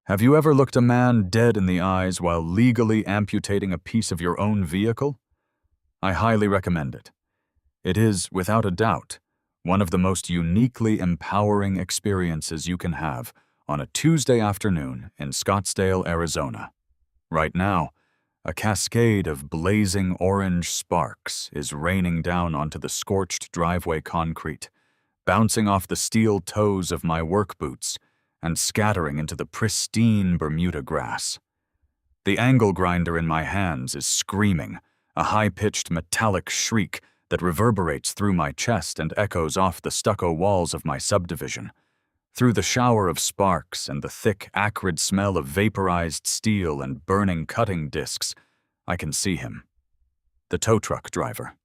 Have you ever looked a man dead in the eyes while legally amputating a piece of your own vehicle? I highly recommend it. It is, without a doubt, one of the most uniquely empowering experiences you can have on a Tuesday afternoon in Scottsdale, Arizona. Right now, a cascade of blazing orange sparks is raining down onto the scorched driveway concrete, bouncing off the steel toes of my work boots and scattering into the pristine Bermuda grass. The angle grinder in my hands is screaming, a high-pitched metallic shriek that reverberates through my chest and echoes off the stucco walls of my subdivision. Through the shower of sparks and the thick, acrid smell of vaporized steel and burning cutting discs, I can see him. The tow truck driver.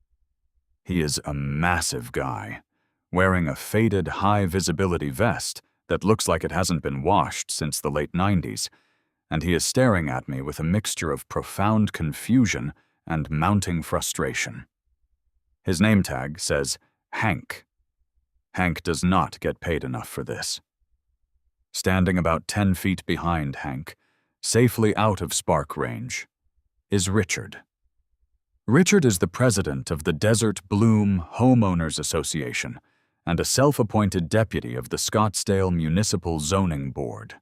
He is a massive guy, wearing a faded high-visibility vest that looks like it hasn't been washed since the late 90s, and he is staring at me with a mixture of profound confusion and mounting frustration. His name tag says Hank. Hank does not get paid enough for this. Standing about 10 feet behind Hank, safely out of spark range, is Richard. Richard is the president of the Desert Bloom Homeowners Association and a self-appointed deputy of the Scottsdale Municipal Zoning Board.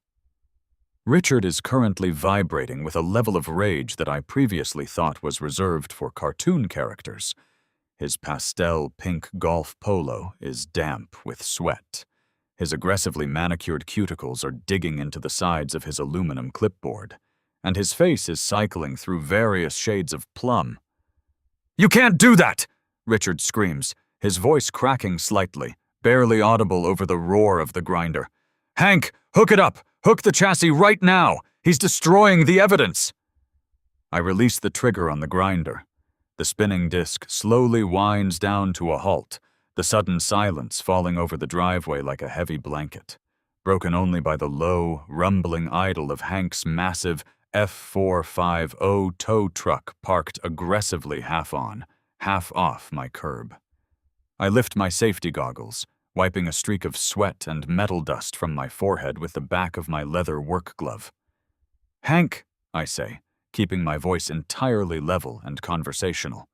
Richard is currently vibrating with a level of rage that I previously thought was reserved for cartoon characters. His pastel pink golf polo is damp with sweat. His aggressively manicured cuticles are digging into the sides of his aluminum clipboard, and his face is cycling through various shades of plum. "You can't do that!" Richard screams, his voice cracking slightly, barely audible over the roar of the grinder. "Hank, hook it up! Hook the chassis right now! He's destroying the evidence!" I release the trigger on the grinder. The spinning disc slowly winds down to a halt, the sudden silence falling over the driveway like a heavy blanket, broken only by the low, rumbling idle of Hank's massive F450 tow truck parked aggressively half on, half off my curb. I lift my safety goggles, wiping a streak of sweat and metal dust from my forehead with the back of my leather work glove. "Hank," I say, keeping my voice entirely level and conversational,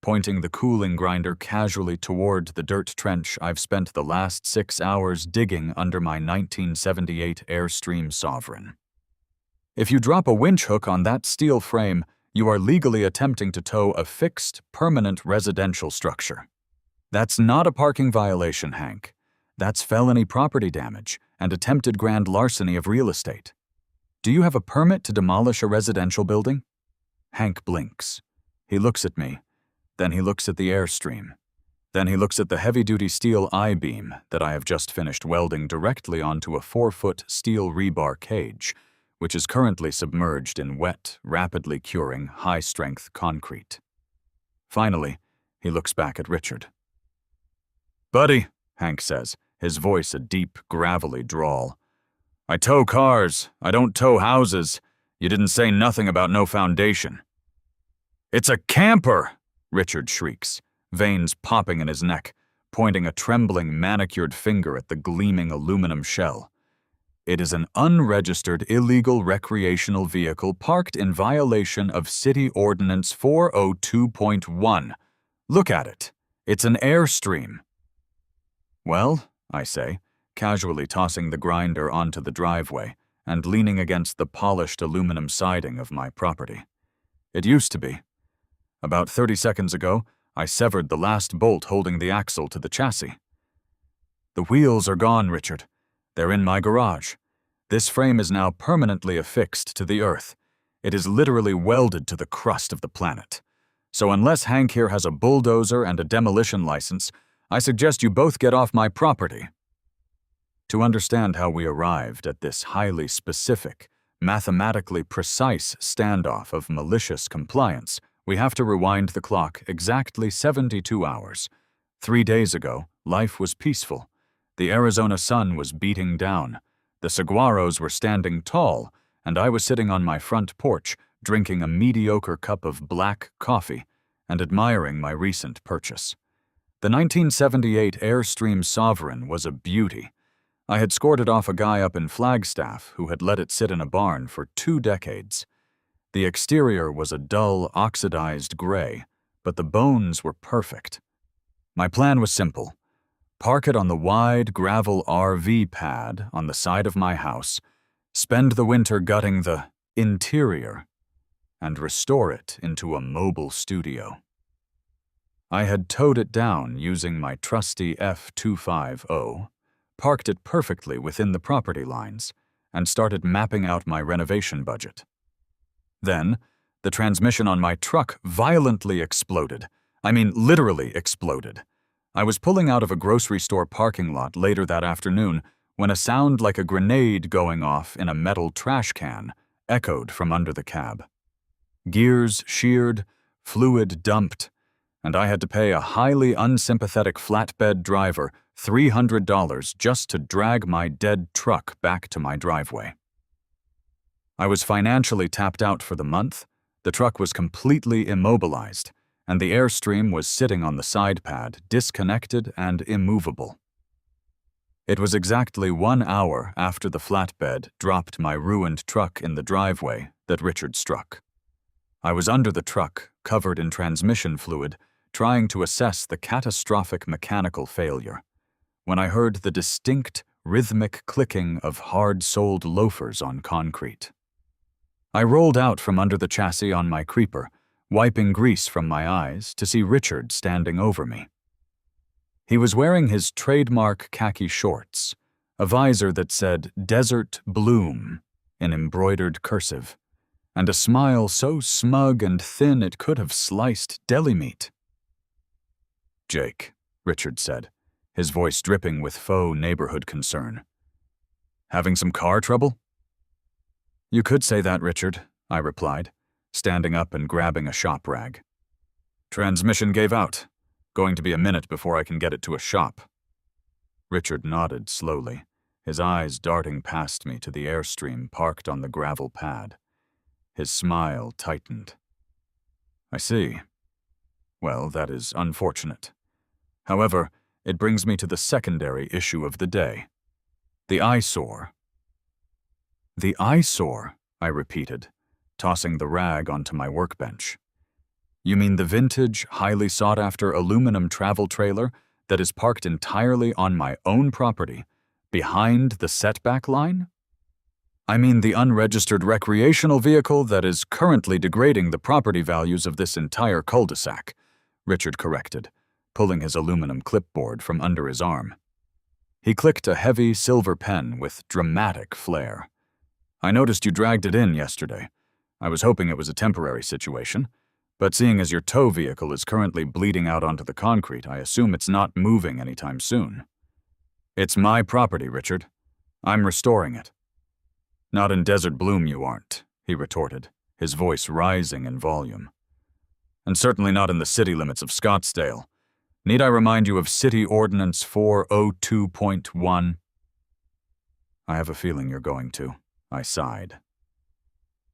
pointing the cooling grinder casually toward the dirt trench I've spent the last 6 hours digging under my 1978 Airstream Sovereign. If you drop a winch hook on that steel frame, you are legally attempting to tow a fixed, permanent residential structure. That's not a parking violation, Hank. That's felony property damage and attempted grand larceny of real estate. Do you have a permit to demolish a residential building? Hank blinks. He looks at me. Then he looks at the Airstream. Then he looks at the heavy-duty steel I-beam that I have just finished welding directly onto a 4-foot steel rebar cage, which is currently submerged in wet, rapidly curing, high-strength concrete. Finally, he looks back at Richard. "Buddy," Hank says, his voice a deep, gravelly drawl. "I tow cars. I don't tow houses. You didn't say nothing about no foundation." "It's a camper!" Richard shrieks, veins popping in his neck, pointing a trembling, manicured finger at the gleaming aluminum shell. "It is an unregistered, illegal recreational vehicle parked in violation of City Ordinance 402.1. Look at it. It's an Airstream." "Well," I say, casually tossing the grinder onto the driveway and leaning against the polished aluminum siding of my property. "It used to be. About 30 seconds ago, I severed the last bolt holding the axle to the chassis." "The wheels are gone, Richard. They're in my garage. This frame is now permanently affixed to the earth. It is literally welded to the crust of the planet. So unless Hank here has a bulldozer and a demolition license, I suggest you both get off my property." To understand how we arrived at this highly specific, mathematically precise standoff of malicious compliance, we have to rewind the clock exactly 72 hours. 3 days ago, life was peaceful. The Arizona sun was beating down. The saguaros were standing tall, and I was sitting on my front porch, drinking a mediocre cup of black coffee and admiring my recent purchase. The 1978 Airstream Sovereign was a beauty. I had scored it off a guy up in Flagstaff who had let it sit in a barn for 2 decades. The exterior was a dull, oxidized gray, but the bones were perfect. My plan was simple. Park it on the wide gravel RV pad on the side of my house, spend the winter gutting the interior, and restore it into a mobile studio. I had towed it down using my trusty F250, parked it perfectly within the property lines, and started mapping out my renovation budget. Then, the transmission on my truck violently exploded. I mean, literally exploded. I was pulling out of a grocery store parking lot later that afternoon when a sound like a grenade going off in a metal trash can echoed from under the cab. Gears sheared, fluid dumped, and I had to pay a highly unsympathetic flatbed driver $300 just to drag my dead truck back to my driveway. I was financially tapped out for the month, the truck was completely immobilized, and the Airstream was sitting on the side pad, disconnected and immovable. It was exactly 1 hour after the flatbed dropped my ruined truck in the driveway that Richard struck. I was under the truck, covered in transmission fluid, trying to assess the catastrophic mechanical failure, when I heard the distinct, rhythmic clicking of hard-soled loafers on concrete. I rolled out from under the chassis on my creeper, wiping grease from my eyes to see Richard standing over me. He was wearing his trademark khaki shorts, a visor that said Desert Bloom in embroidered cursive, and a smile so smug and thin it could have sliced deli meat. "Jake," Richard said, his voice dripping with faux neighborhood concern. "Having some car trouble?" "You could say that, Richard," I replied, standing up and grabbing a shop rag. "Transmission gave out. Going to be a minute before I can get it to a shop." Richard nodded slowly, his eyes darting past me to the Airstream parked on the gravel pad. His smile tightened. "I see. Well, that is unfortunate. However, it brings me to the secondary issue of the day. The eyesore." "The eyesore," I repeated, tossing the rag onto my workbench. "You mean the vintage, highly sought-after aluminum travel trailer that is parked entirely on my own property, behind the setback line?" "I mean the unregistered recreational vehicle that is currently degrading the property values of this entire cul-de-sac," Richard corrected, pulling his aluminum clipboard from under his arm. He clicked a heavy silver pen with dramatic flair. "I noticed you dragged it in yesterday. I was hoping it was a temporary situation, but seeing as your tow vehicle is currently bleeding out onto the concrete, I assume it's not moving anytime soon." "It's my property, Richard. I'm restoring it." "Not in Desert Bloom you aren't," he retorted, his voice rising in volume. "And certainly not in the city limits of Scottsdale. Need I remind you of City Ordinance 402.1? "I have a feeling you're going to," I sighed.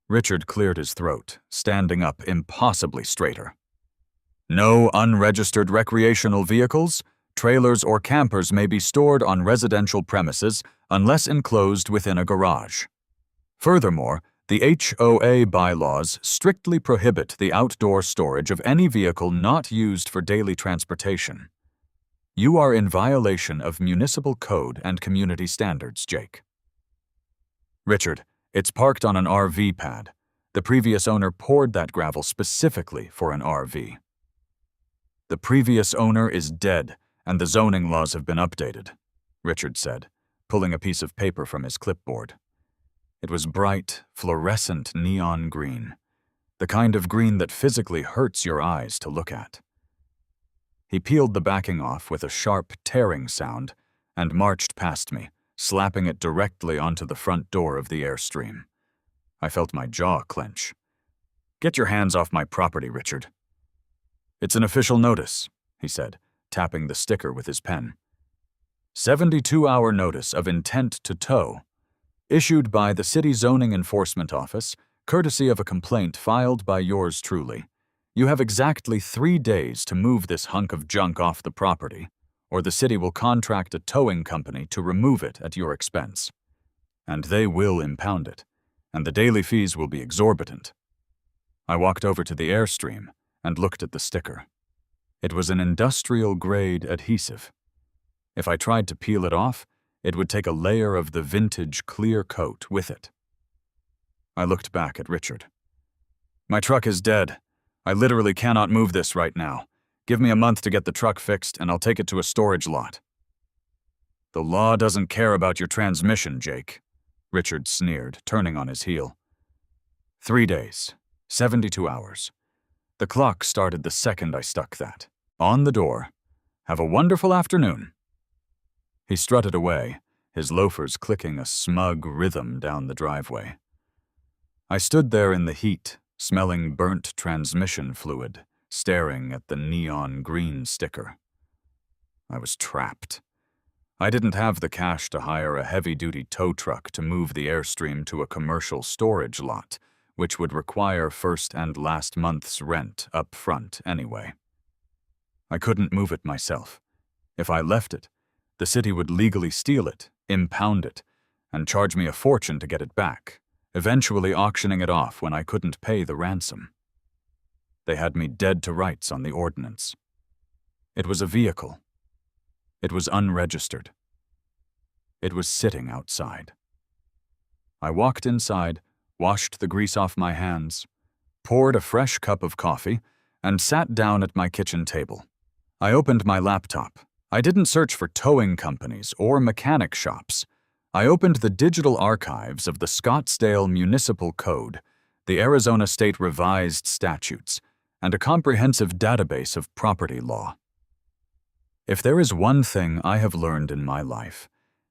Richard cleared his throat, standing up impossibly straighter. "No unregistered recreational vehicles, trailers, or campers may be stored on residential premises unless enclosed within a garage. Furthermore, the HOA bylaws strictly prohibit the outdoor storage of any vehicle not used for daily transportation. You are in violation of municipal code and community standards, Jake." "Richard, it's parked on an RV pad. The previous owner poured that gravel specifically for an RV." "The previous owner is dead, and the zoning laws have been updated," Richard said, pulling a piece of paper from his clipboard. It was bright, fluorescent neon green, the kind of green that physically hurts your eyes to look at. He peeled the backing off with a sharp tearing sound and marched past me, slapping it directly onto the front door of the Airstream. I felt my jaw clench. "Get your hands off my property, Richard." "It's an official notice," he said, tapping the sticker with his pen. 72-hour notice of intent to tow, issued by the City Zoning Enforcement Office, courtesy of a complaint filed by yours truly. You have exactly 3 days to move this hunk of junk off the property, or the city will contract a towing company to remove it at your expense. And they will impound it, and the daily fees will be exorbitant. I walked over to the Airstream and looked at the sticker. It was an industrial-grade adhesive. If I tried to peel it off, it would take a layer of the vintage clear coat with it. I looked back at Richard. My truck is dead. I literally cannot move this right now. Give me a month to get the truck fixed, and I'll take it to a storage lot. The law doesn't care about your transmission, Jake, Richard sneered, turning on his heel. 3 days, 72 hours. The clock started the second I stuck that. On the door. Have a wonderful afternoon. He strutted away, his loafers clicking a smug rhythm down the driveway. I stood there in the heat, smelling burnt transmission fluid, staring at the neon green sticker. I was trapped. I didn't have the cash to hire a heavy-duty tow truck to move the Airstream to a commercial storage lot, which would require first and last month's rent up front anyway. I couldn't move it myself. If I left it, the city would legally steal it, impound it, and charge me a fortune to get it back, eventually auctioning it off when I couldn't pay the ransom. They had me dead to rights on the ordinance. It was a vehicle. It was unregistered. It was sitting outside. I walked inside, washed the grease off my hands, poured a fresh cup of coffee, and sat down at my kitchen table. I opened my laptop. I didn't search for towing companies or mechanic shops. I opened the digital archives of the Scottsdale Municipal Code, the Arizona State Revised Statutes, and a comprehensive database of property law. If there is one thing I have learned in my life,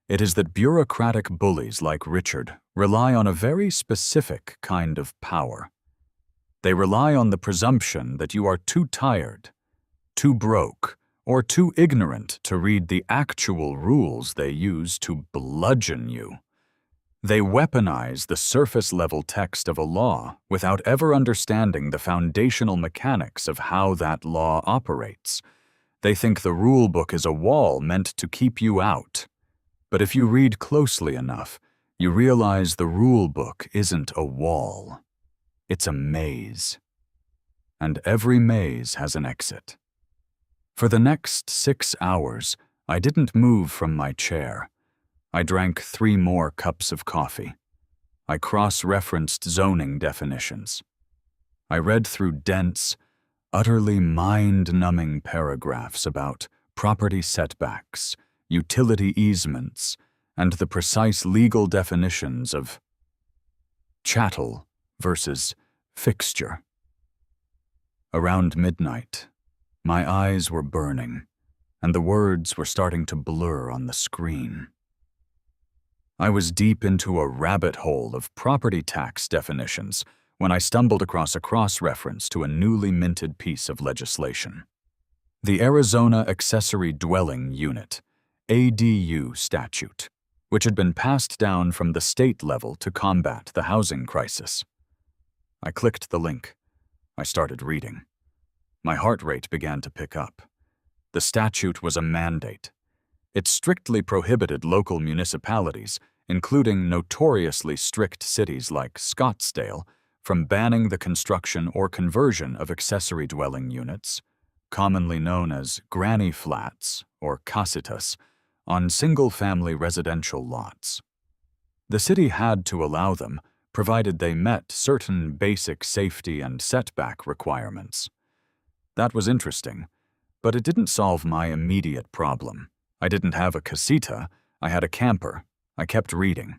it is that bureaucratic bullies like Richard rely on a very specific kind of power. They rely on the presumption that you are too tired, too broke, or too ignorant to read the actual rules they use to bludgeon you. They weaponize the surface-level text of a law without ever understanding the foundational mechanics of how that law operates. They think the rule book is a wall meant to keep you out. But if you read closely enough, you realize the rule book isn't a wall. It's a maze. And every maze has an exit. For the next 6 hours, I didn't move from my chair. I drank 3 more cups of coffee. I cross-referenced zoning definitions. I read through dense, utterly mind-numbing paragraphs about property setbacks, utility easements, and the precise legal definitions of chattel versus fixture. Around midnight, my eyes were burning, and the words were starting to blur on the screen. I was deep into a rabbit hole of property tax definitions when I stumbled across a cross-reference to a newly minted piece of legislation. The Arizona Accessory Dwelling Unit, ADU statute, which had been passed down from the state level to combat the housing crisis. I clicked the link. I started reading. My heart rate began to pick up. The statute was a mandate. It strictly prohibited local municipalities, including notoriously strict cities like Scottsdale, from banning the construction or conversion of accessory dwelling units, commonly known as granny flats or casitas, on single-family residential lots. The city had to allow them, provided they met certain basic safety and setback requirements. That was interesting, but it didn't solve my immediate problem. I didn't have a casita, I had a camper. I kept reading.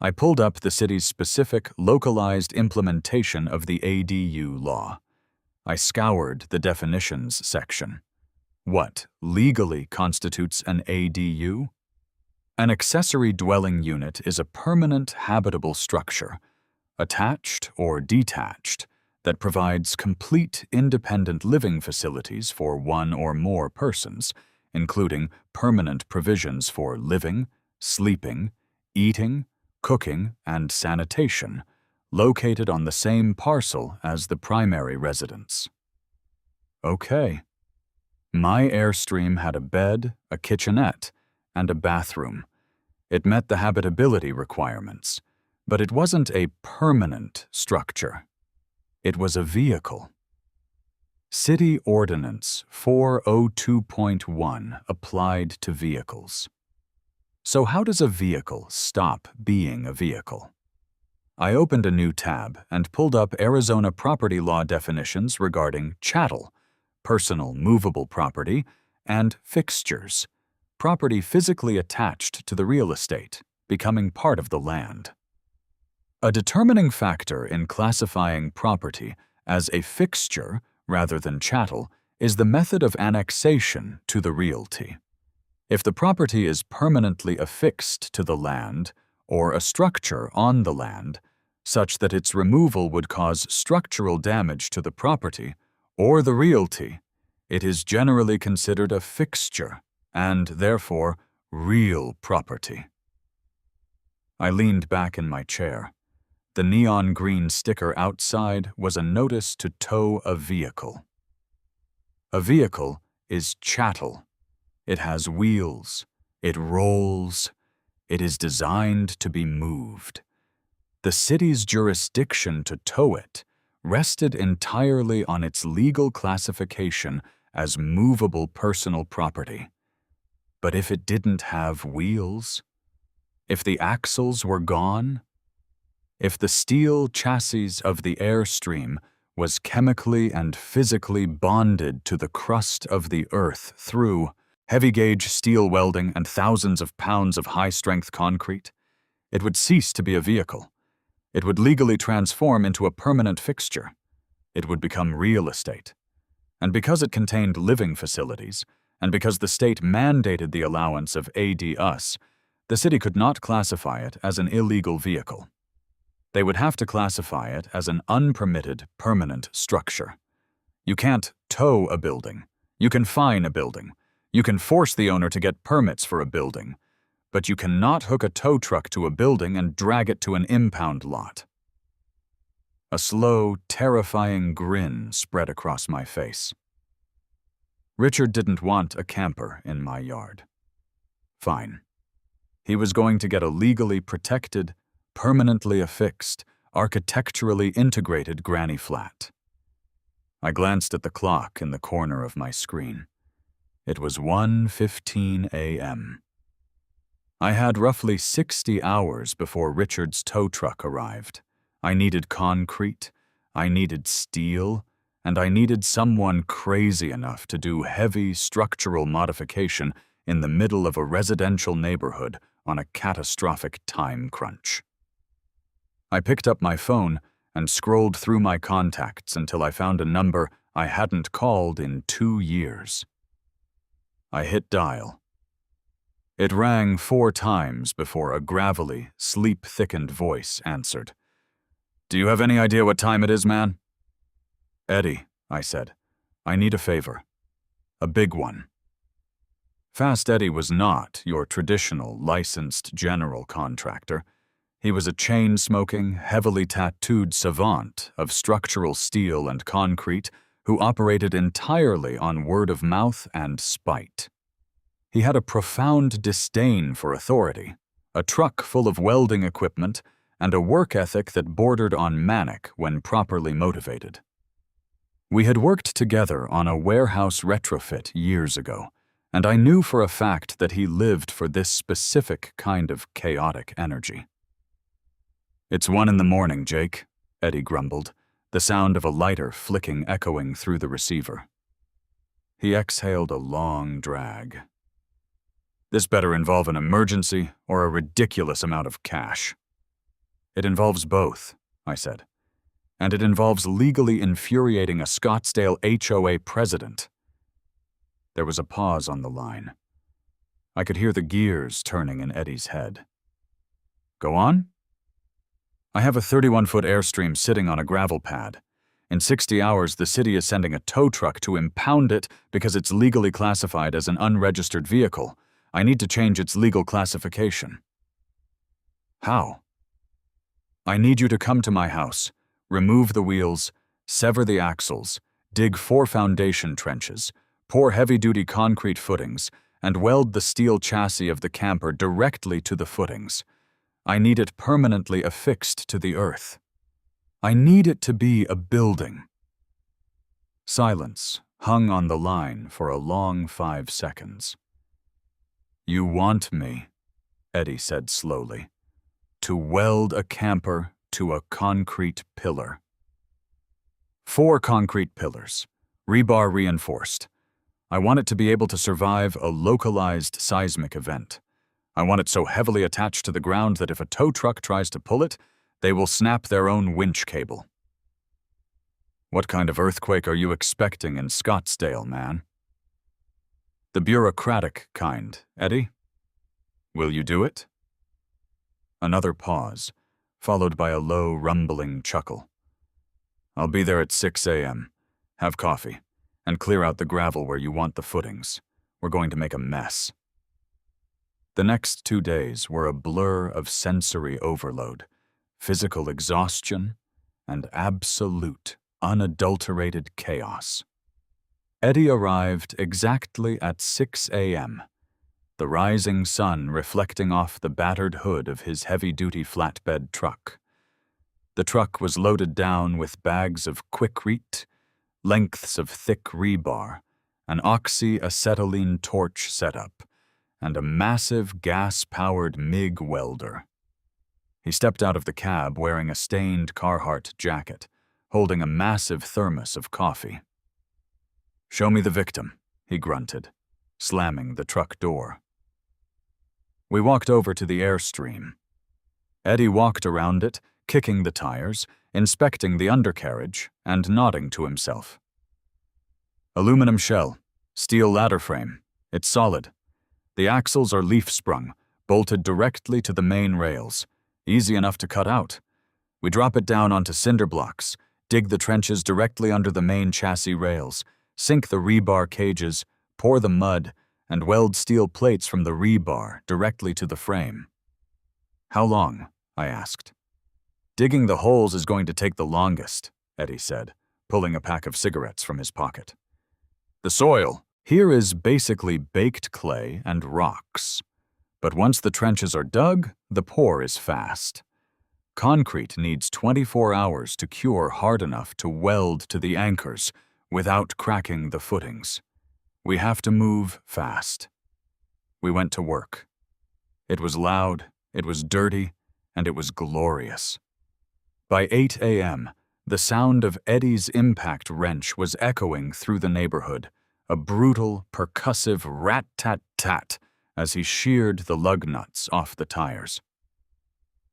I pulled up the city's specific, localized implementation of the ADU law. I scoured the definitions section. What legally constitutes an ADU? An accessory dwelling unit is a permanent habitable structure, attached or detached, that provides complete independent living facilities for one or more persons, including permanent provisions for living, sleeping, eating, cooking, and sanitation, located on the same parcel as the primary residence. Okay. My Airstream had a bed, a kitchenette, and a bathroom. It met the habitability requirements, but it wasn't a permanent structure. It was a vehicle. City Ordinance 402.1 applied to vehicles. So how does a vehicle stop being a vehicle? I opened a new tab and pulled up Arizona property law definitions regarding chattel, personal movable property, and fixtures, property physically attached to the real estate, becoming part of the land. A determining factor in classifying property as a fixture rather than chattel is the method of annexation to the realty. If the property is permanently affixed to the land or a structure on the land, such that its removal would cause structural damage to the property or the realty, it is generally considered a fixture and, therefore, real property. I leaned back in my chair. The neon green sticker outside was a notice to tow a vehicle. A vehicle is chattel. It has wheels. It rolls. It is designed to be moved. The city's jurisdiction to tow it rested entirely on its legal classification as movable personal property. But if it didn't have wheels, if the axles were gone, if the steel chassis of the Airstream was chemically and physically bonded to the crust of the earth through heavy-gauge steel welding and thousands of pounds of high-strength concrete, it would cease to be a vehicle. It would legally transform into a permanent fixture. It would become real estate. And because it contained living facilities, and because the state mandated the allowance of AD-US, the city could not classify it as an illegal vehicle. They would have to classify it as an unpermitted permanent structure. You can't tow a building. You can fine a building. You can force the owner to get permits for a building, but you cannot hook a tow truck to a building and drag it to an impound lot. A slow, terrifying grin spread across my face. Richard didn't want a camper in my yard. Fine. He was going to get a legally protected, permanently affixed, architecturally integrated granny flat. I glanced at the clock in the corner of my screen. It was 1:15 a.m. I had roughly 60 hours before Richard's tow truck arrived. I needed concrete, I needed steel, and I needed someone crazy enough to do heavy structural modification in the middle of a residential neighborhood on a catastrophic time crunch. I picked up my phone and scrolled through my contacts until I found a number I hadn't called in 2 years. I hit dial. It rang 4 times before a gravelly, sleep-thickened voice answered. "Do you have any idea what time it is, man?" "Eddie," I said, "I need a favor. A big one." Fast Eddie was not your traditional licensed general contractor. He was a chain-smoking, heavily tattooed savant of structural steel and concrete who operated entirely on word of mouth and spite. He had a profound disdain for authority, a truck full of welding equipment, and a work ethic that bordered on manic when properly motivated. We had worked together on a warehouse retrofit years ago, and I knew for a fact that he lived for this specific kind of chaotic energy. "It's 1 in the morning, Jake," Eddie grumbled, the sound of a lighter flicking echoing through the receiver. He exhaled a long drag. "This better involve an emergency or a ridiculous amount of cash." "It involves both," I said, "and it involves legally infuriating a Scottsdale HOA president." There was a pause on the line. I could hear the gears turning in Eddie's head. "Go on?" "I have a 31-foot Airstream sitting on a gravel pad. In 60 hours, the city is sending a tow truck to impound it because it's legally classified as an unregistered vehicle. I need to change its legal classification." "How?" "I need you to come to my house, remove the wheels, sever the axles, dig 4 foundation trenches, Pour heavy-duty concrete footings and weld the steel chassis of the camper directly to the footings. I need it permanently affixed to the earth. I need it to be a building. Silence hung on the line for a long 5 seconds. You want me, Eddie said slowly, to weld a camper to a concrete pillar. 4 concrete pillars, rebar reinforced. I want it to be able to survive a localized seismic event. I want it so heavily attached to the ground that if a tow truck tries to pull it, they will snap their own winch cable. What kind of earthquake are you expecting in Scottsdale, man? The bureaucratic kind, Eddie. Will you do it? Another pause, followed by a low, rumbling chuckle. I'll be there at 6 a.m. Have coffee, and clear out the gravel where you want the footings. We're going to make a mess. The next 2 days were a blur of sensory overload, physical exhaustion, and absolute, unadulterated chaos. Eddie arrived exactly at 6 a.m., the rising sun reflecting off the battered hood of his heavy-duty flatbed truck. The truck was loaded down with bags of quikrete, lengths of thick rebar, an oxyacetylene torch setup, and a massive gas-powered MIG welder. He stepped out of the cab wearing a stained Carhartt jacket, holding a massive thermos of coffee. "Show me the victim," he grunted, slamming the truck door. We walked over to the Airstream. Eddie walked around it, kicking the tires, inspecting the undercarriage, and nodding to himself. Aluminum shell, steel ladder frame. It's solid. The axles are leaf-sprung, bolted directly to the main rails. Easy enough to cut out. We drop it down onto cinder blocks, dig the trenches directly under the main chassis rails, sink the rebar cages, pour the mud, and weld steel plates from the rebar directly to the frame. How long? I asked. Digging the holes is going to take the longest, Eddie said, pulling a pack of cigarettes from his pocket. The soil here is basically baked clay and rocks. But once the trenches are dug, the pour is fast. Concrete needs 24 hours to cure hard enough to weld to the anchors without cracking the footings. We have to move fast. We went to work. It was loud, it was dirty, and it was glorious. By 8 a.m., the sound of Eddie's impact wrench was echoing through the neighborhood, a brutal, percussive rat-tat-tat as he sheared the lug nuts off the tires.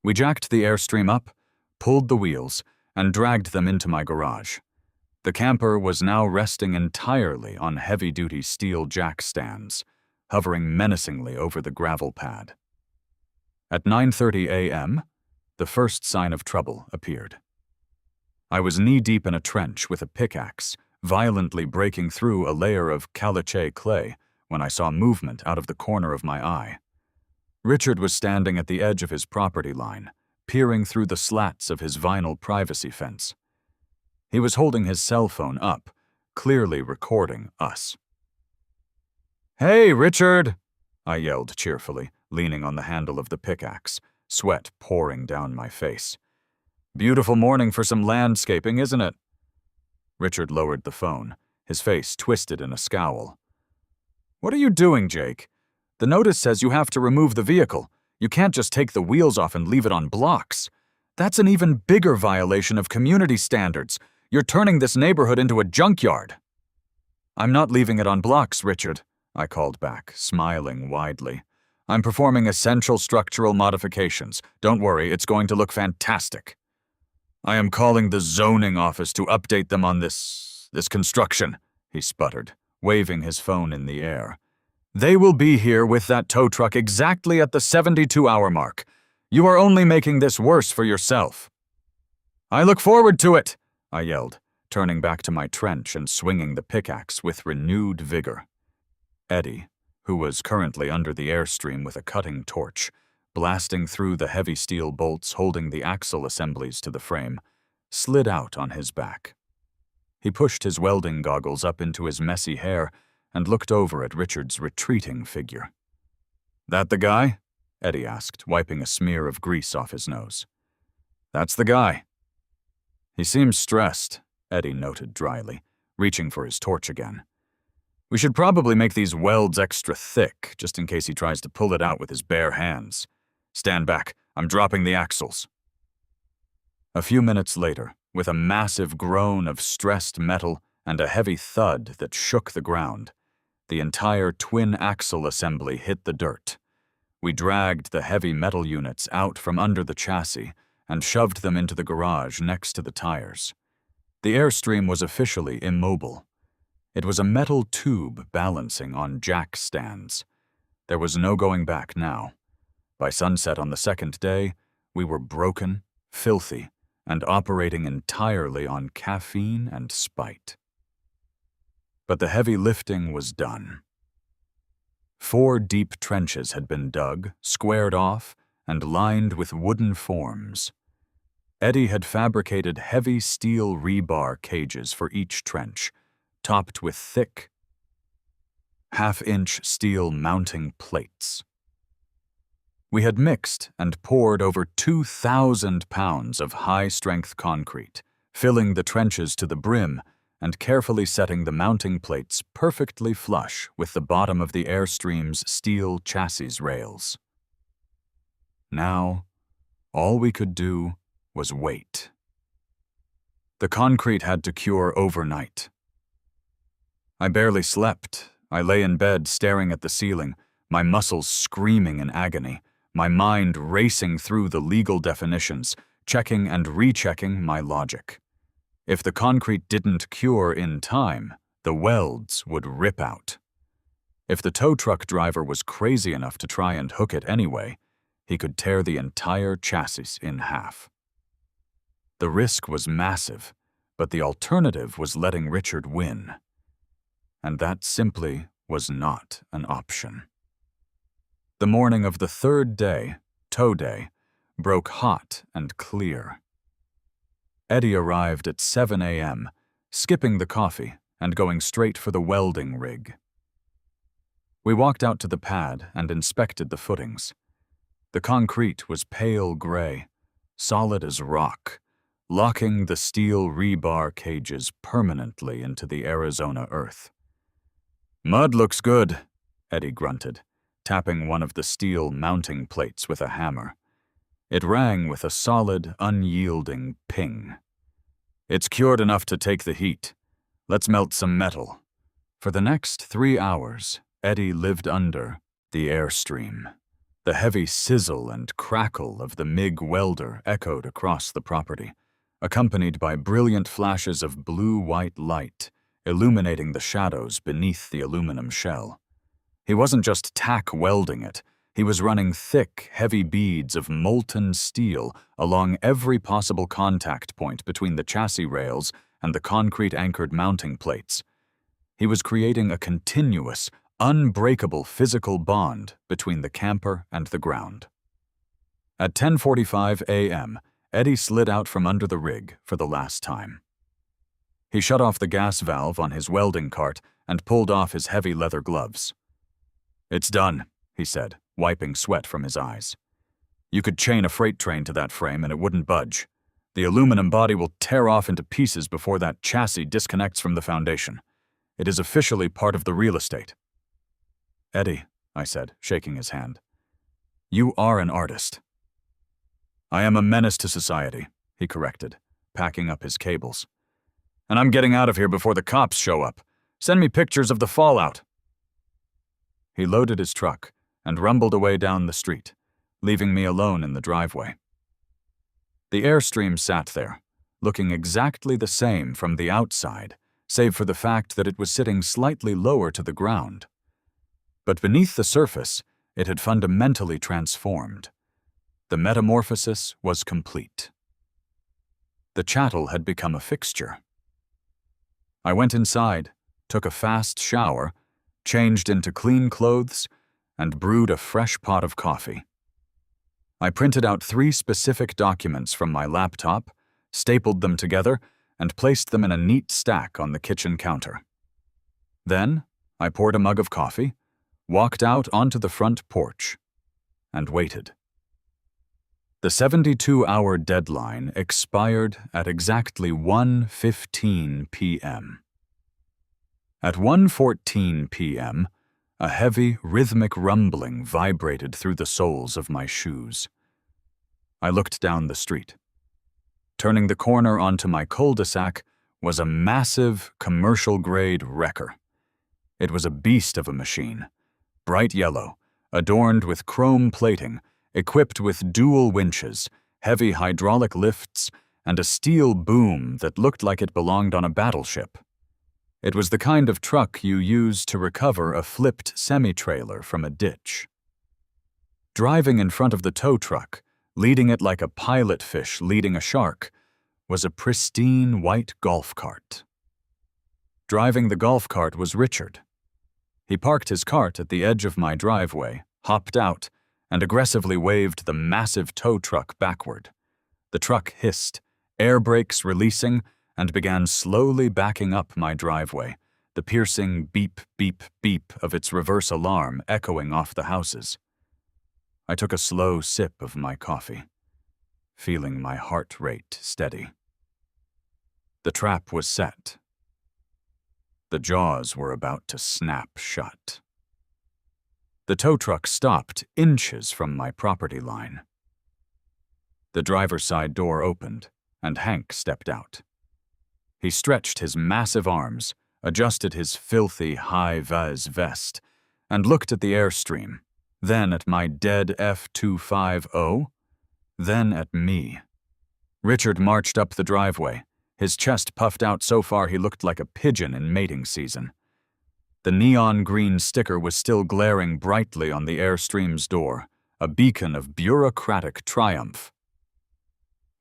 We jacked the Airstream up, pulled the wheels, and dragged them into my garage. The camper was now resting entirely on heavy-duty steel jack stands, hovering menacingly over the gravel pad. At 9:30 a.m., the first sign of trouble appeared. I was knee-deep in a trench with a pickaxe, violently breaking through a layer of caliche clay when I saw movement out of the corner of my eye. Richard was standing at the edge of his property line, peering through the slats of his vinyl privacy fence. He was holding his cell phone up, clearly recording us. "Hey, Richard!" I yelled cheerfully, leaning on the handle of the pickaxe, sweat pouring down my face. "Beautiful morning for some landscaping, isn't it?" Richard lowered the phone, his face twisted in a scowl. "What are you doing, Jake? The notice says you have to remove the vehicle. You can't just take the wheels off and leave it on blocks. That's an even bigger violation of community standards. You're turning this neighborhood into a junkyard." "I'm not leaving it on blocks, Richard," I called back, smiling widely. "I'm performing essential structural modifications. Don't worry, it's going to look fantastic. I am calling the zoning office to update them on this construction," he sputtered, waving his phone in the air. "They will be here with that tow truck exactly at the 72-hour mark. You are only making this worse for yourself." "I look forward to it," I yelled, turning back to my trench and swinging the pickaxe with renewed vigor. Eddie, who was currently under the Airstream with a cutting torch, blasting through the heavy steel bolts holding the axle assemblies to the frame, slid out on his back. He pushed his welding goggles up into his messy hair and looked over at Richard's retreating figure. "That the guy?" Eddie asked, wiping a smear of grease off his nose. "That's the guy." "He seems stressed," Eddie noted dryly, reaching for his torch again. "We should probably make these welds extra thick, just in case he tries to pull it out with his bare hands. Stand back, I'm dropping the axles." A few minutes later, with a massive groan of stressed metal and a heavy thud that shook the ground, the entire twin-axle assembly hit the dirt. We dragged the heavy metal units out from under the chassis and shoved them into the garage next to the tires. The Airstream was officially immobile. It was a metal tube balancing on jack stands. There was no going back now. By sunset on the second day, we were broken, filthy, and operating entirely on caffeine and spite. But the heavy lifting was done. 4 deep trenches had been dug, squared off, and lined with wooden forms. Eddie had fabricated heavy steel rebar cages for each trench, topped with thick, half-inch steel mounting plates. We had mixed and poured over 2,000 pounds of high-strength concrete, filling the trenches to the brim and carefully setting the mounting plates perfectly flush with the bottom of the Airstream's steel chassis rails. Now, all we could do was wait. The concrete had to cure overnight. I barely slept. I lay in bed staring at the ceiling, my muscles screaming in agony, my mind racing through the legal definitions, checking and rechecking my logic. If the concrete didn't cure in time, the welds would rip out. If the tow truck driver was crazy enough to try and hook it anyway, he could tear the entire chassis in half. The risk was massive, but the alternative was letting Richard win. And that simply was not an option. The morning of the 3rd day, tow day, broke hot and clear. Eddie arrived at 7 a.m., skipping the coffee and going straight for the welding rig. We walked out to the pad and inspected the footings. The concrete was pale gray, solid as rock, locking the steel rebar cages permanently into the Arizona earth. "Mud looks good," Eddie grunted, tapping one of the steel mounting plates with a hammer. It rang with a solid, unyielding ping. "It's cured enough to take the heat. Let's melt some metal." For the next 3 hours, Eddie lived under the Airstream. The heavy sizzle and crackle of the MIG welder echoed across the property, accompanied by brilliant flashes of blue-white light, illuminating the shadows beneath the aluminum shell. He wasn't just tack welding it. He was running thick, heavy beads of molten steel along every possible contact point between the chassis rails and the concrete-anchored mounting plates. He was creating a continuous, unbreakable physical bond between the camper and the ground. At 10:45 a.m., Eddie slid out from under the rig for the last time. He shut off the gas valve on his welding cart and pulled off his heavy leather gloves. "It's done," he said, wiping sweat from his eyes. "You could chain a freight train to that frame and it wouldn't budge. The aluminum body will tear off into pieces before that chassis disconnects from the foundation. It is officially part of the real estate." "Eddie," I said, shaking his hand, "you are an artist." "I am a menace to society," he corrected, packing up his cables. "And I'm getting out of here before the cops show up. Send me pictures of the fallout." He loaded his truck and rumbled away down the street, leaving me alone in the driveway. The Airstream sat there, looking exactly the same from the outside, save for the fact that it was sitting slightly lower to the ground. But beneath the surface, it had fundamentally transformed. The metamorphosis was complete. The chattel had become a fixture. I went inside, took a fast shower, changed into clean clothes, and brewed a fresh pot of coffee. I printed out 3 specific documents from my laptop, stapled them together, and placed them in a neat stack on the kitchen counter. Then, I poured a mug of coffee, walked out onto the front porch, and waited. The 72-hour deadline expired at exactly 1:15 p.m. At 1:14 p.m., a heavy, rhythmic rumbling vibrated through the soles of my shoes. I looked down the street. Turning the corner onto my cul-de-sac was a massive, commercial-grade wrecker. It was a beast of a machine, bright yellow, adorned with chrome plating, equipped with dual winches, heavy hydraulic lifts, and a steel boom that looked like it belonged on a battleship. It was the kind of truck you use to recover a flipped semi-trailer from a ditch. Driving in front of the tow truck, leading it like a pilot fish leading a shark, was a pristine white golf cart. Driving the golf cart was Richard. He parked his cart at the edge of my driveway, hopped out, and aggressively waved the massive tow truck backward. The truck hissed, air brakes releasing, and began slowly backing up my driveway, the piercing beep, beep, beep of its reverse alarm echoing off the houses. I took a slow sip of my coffee, feeling my heart rate steady. The trap was set. The jaws were about to snap shut. The tow truck stopped inches from my property line. The driver's side door opened, and Hank stepped out. He stretched his massive arms, adjusted his filthy high-vis vest, and looked at the airstream, then at my dead F-250, then at me. Richard marched up the driveway, his chest puffed out so far he looked like a pigeon in mating season. The neon green sticker was still glaring brightly on the Airstream's door, a beacon of bureaucratic triumph.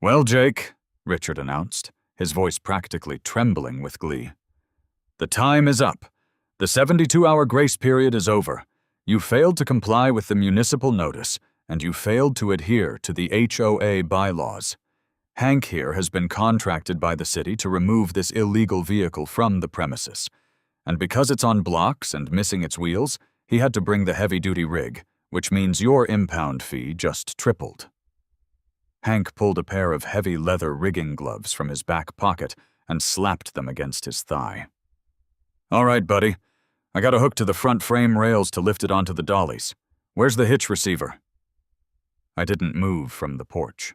"Well, Jake," Richard announced, his voice practically trembling with glee. "The time is up. The 72-hour grace period is over. You failed to comply with the municipal notice, and you failed to adhere to the HOA bylaws. Hank here has been contracted by the city to remove this illegal vehicle from the premises. And because it's on blocks and missing its wheels, he had to bring the heavy-duty rig, which means your impound fee just tripled." Hank pulled a pair of heavy leather rigging gloves from his back pocket and slapped them against his thigh. "All right, buddy. I got a hook to the front frame rails to lift it onto the dollies. Where's the hitch receiver?" I didn't move from the porch.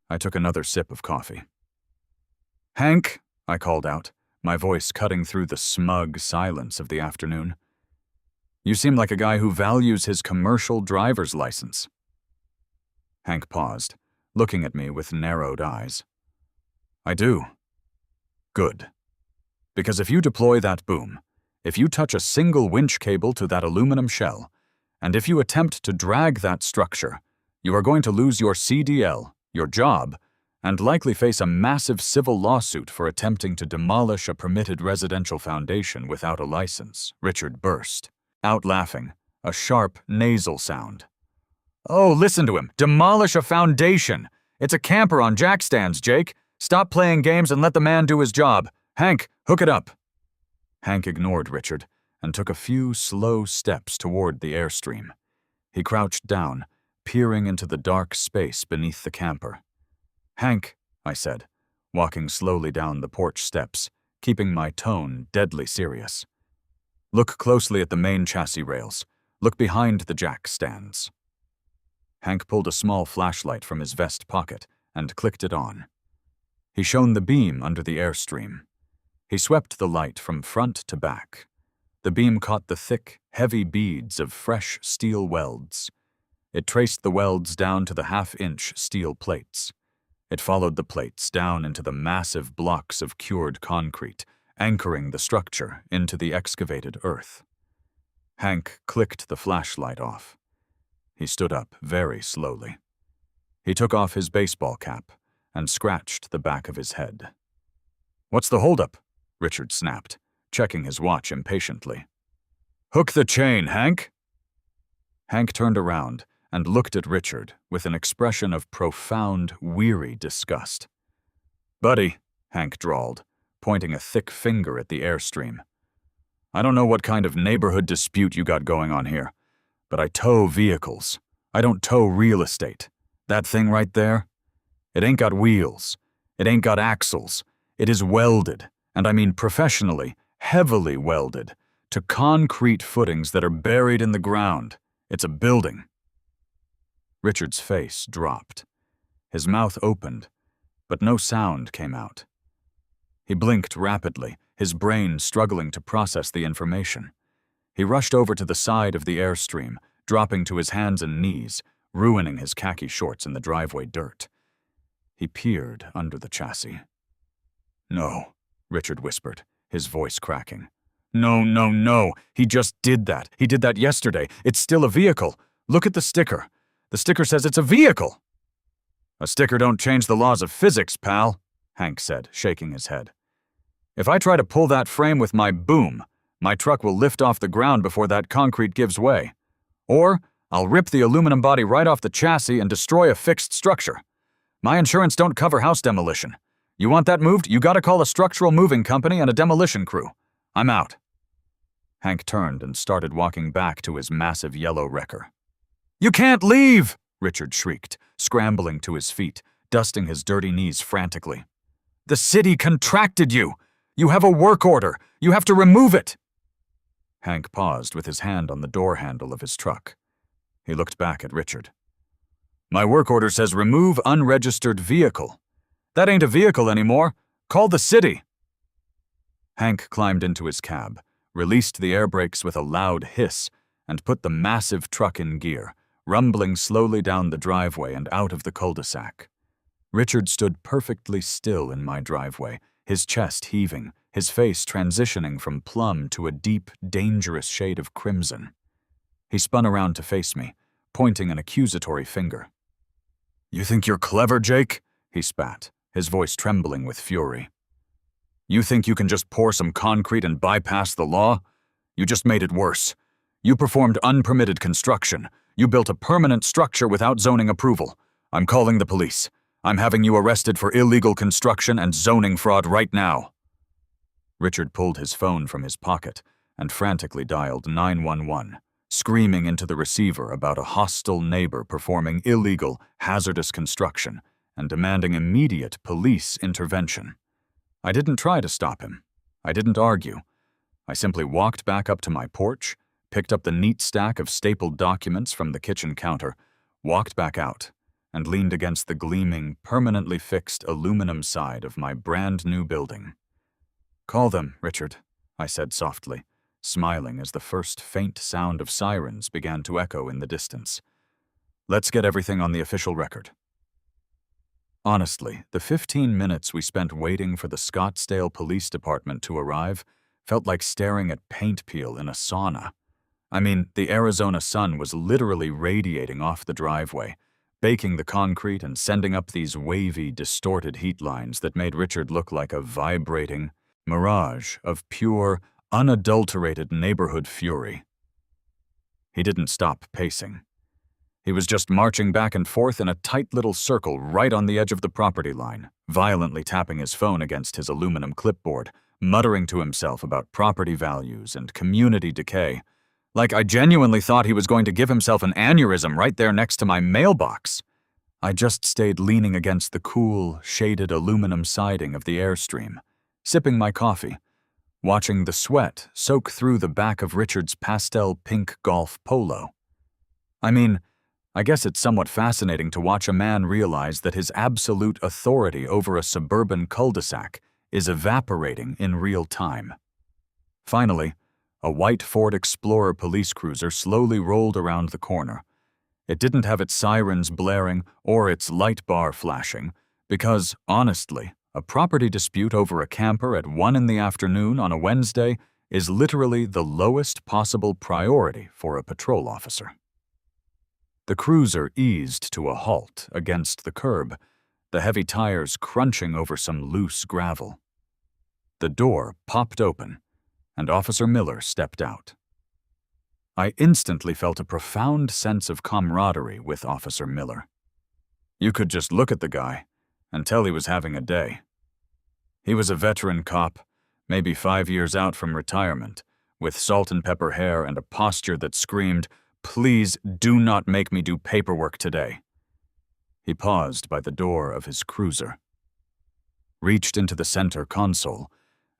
I took another sip of coffee. "Hank," I called out, my voice cutting through the smug silence of the afternoon. "You seem like a guy who values his commercial driver's license." Hank paused, looking at me with narrowed eyes. "I do." "Good. Because if you deploy that boom, if you touch a single winch cable to that aluminum shell, and if you attempt to drag that structure, you are going to lose your CDL, your job, and likely face a massive civil lawsuit for attempting to demolish a permitted residential foundation without a license," Richard burst, out laughing, a sharp nasal sound. "Oh, listen to him. Demolish a foundation. It's a camper on jack stands, Jake. Stop playing games and let the man do his job. Hank, hook it up." Hank ignored Richard and took a few slow steps toward the Airstream. He crouched down, peering into the dark space beneath the camper. "Hank," I said, walking slowly down the porch steps, keeping my tone deadly serious. "Look closely at the main chassis rails. Look behind the jack stands." Hank pulled a small flashlight from his vest pocket and clicked it on. He shone the beam under the Airstream. He swept the light from front to back. The beam caught the thick, heavy beads of fresh steel welds. It traced the welds down to the half-inch steel plates. It followed the plates down into the massive blocks of cured concrete, anchoring the structure into the excavated earth. Hank clicked the flashlight off. He stood up very slowly. He took off his baseball cap and scratched the back of his head. "What's the holdup?" Richard snapped, checking his watch impatiently. "Hook the chain, Hank." Hank turned around and looked at Richard with an expression of profound, weary disgust. "Buddy," Hank drawled, pointing a thick finger at the Airstream. I don't know what kind of neighborhood dispute you got going on here, but I tow vehicles. I don't tow real estate. That thing right there? It ain't got wheels. It ain't got axles. It is welded, and I mean professionally, heavily welded, to concrete footings that are buried in the ground. It's a building. Richard's face dropped. His mouth opened, but no sound came out. He blinked rapidly, his brain struggling to process the information. He rushed over to the side of the airstream, dropping to his hands and knees, ruining his khaki shorts in the driveway dirt. He peered under the chassis. "No," Richard whispered, his voice cracking. "No, no, no. He just did that. He did that yesterday. It's still a vehicle. Look at the sticker. The sticker says it's a vehicle." "A sticker don't change the laws of physics, pal," Hank said, shaking his head. "If I try to pull that frame with my boom, my truck will lift off the ground before that concrete gives way. Or I'll rip the aluminum body right off the chassis and destroy a fixed structure. My insurance don't cover house demolition. You want that moved, you gotta call a structural moving company and a demolition crew. I'm out." Hank turned and started walking back to his massive yellow wrecker. "You can't leave!" Richard shrieked, scrambling to his feet, dusting his dirty knees frantically. "The city contracted you! You have a work order! You have to remove it!" Hank paused with his hand on the door handle of his truck. He looked back at Richard. "My work order says remove unregistered vehicle. That ain't a vehicle anymore. Call the city." Hank climbed into his cab, released the air brakes with a loud hiss, and put the massive truck in gear, rumbling slowly down the driveway and out of the cul-de-sac. Richard stood perfectly still in my driveway, his chest heaving, his face transitioning from plum to a deep, dangerous shade of crimson. He spun around to face me, pointing an accusatory finger. "You think you're clever, Jake?" he spat, his voice trembling with fury. "You think you can just pour some concrete and bypass the law? You just made it worse. You performed unpermitted construction. You built a permanent structure without zoning approval. I'm calling the police. I'm having you arrested for illegal construction and zoning fraud right now." Richard pulled his phone from his pocket and frantically dialed 911, screaming into the receiver about a hostile neighbor performing illegal, hazardous construction and demanding immediate police intervention. I didn't try to stop him. I didn't argue. I simply walked back up to my porch, picked up the neat stack of stapled documents from the kitchen counter, walked back out, and leaned against the gleaming, permanently fixed aluminum side of my brand-new building. "Call them, Richard," I said softly, smiling as the first faint sound of sirens began to echo in the distance. "Let's get everything on the official record." Honestly, the 15 minutes we spent waiting for the Scottsdale Police Department to arrive felt like staring at paint peel in a sauna. I mean, the Arizona sun was literally radiating off the driveway, baking the concrete and sending up these wavy, distorted heat lines that made Richard look like a vibrating mirage of pure, unadulterated neighborhood fury. He didn't stop pacing. He was just marching back and forth in a tight little circle right on the edge of the property line, violently tapping his phone against his aluminum clipboard, muttering to himself about property values and community decay. Like I genuinely thought he was going to give himself an aneurysm right there next to my mailbox. I just stayed leaning against the cool, shaded aluminum siding of the Airstream, sipping my coffee, watching the sweat soak through the back of Richard's pastel pink golf polo. I mean, I guess it's somewhat fascinating to watch a man realize that his absolute authority over a suburban cul-de-sac is evaporating in real time. Finally, a white Ford Explorer police cruiser slowly rolled around the corner. It didn't have its sirens blaring or its light bar flashing, because, honestly, a property dispute over a camper at 1 in the afternoon on a Wednesday is literally the lowest possible priority for a patrol officer. The cruiser eased to a halt against the curb, the heavy tires crunching over some loose gravel. The door popped open, and Officer Miller stepped out. I instantly felt a profound sense of camaraderie with Officer Miller. You could just look at the guy and tell he was having a day. He was a veteran cop, maybe 5 years out from retirement, with salt and pepper hair and a posture that screamed, "Please do not make me do paperwork today." He paused by the door of his cruiser, reached into the center console,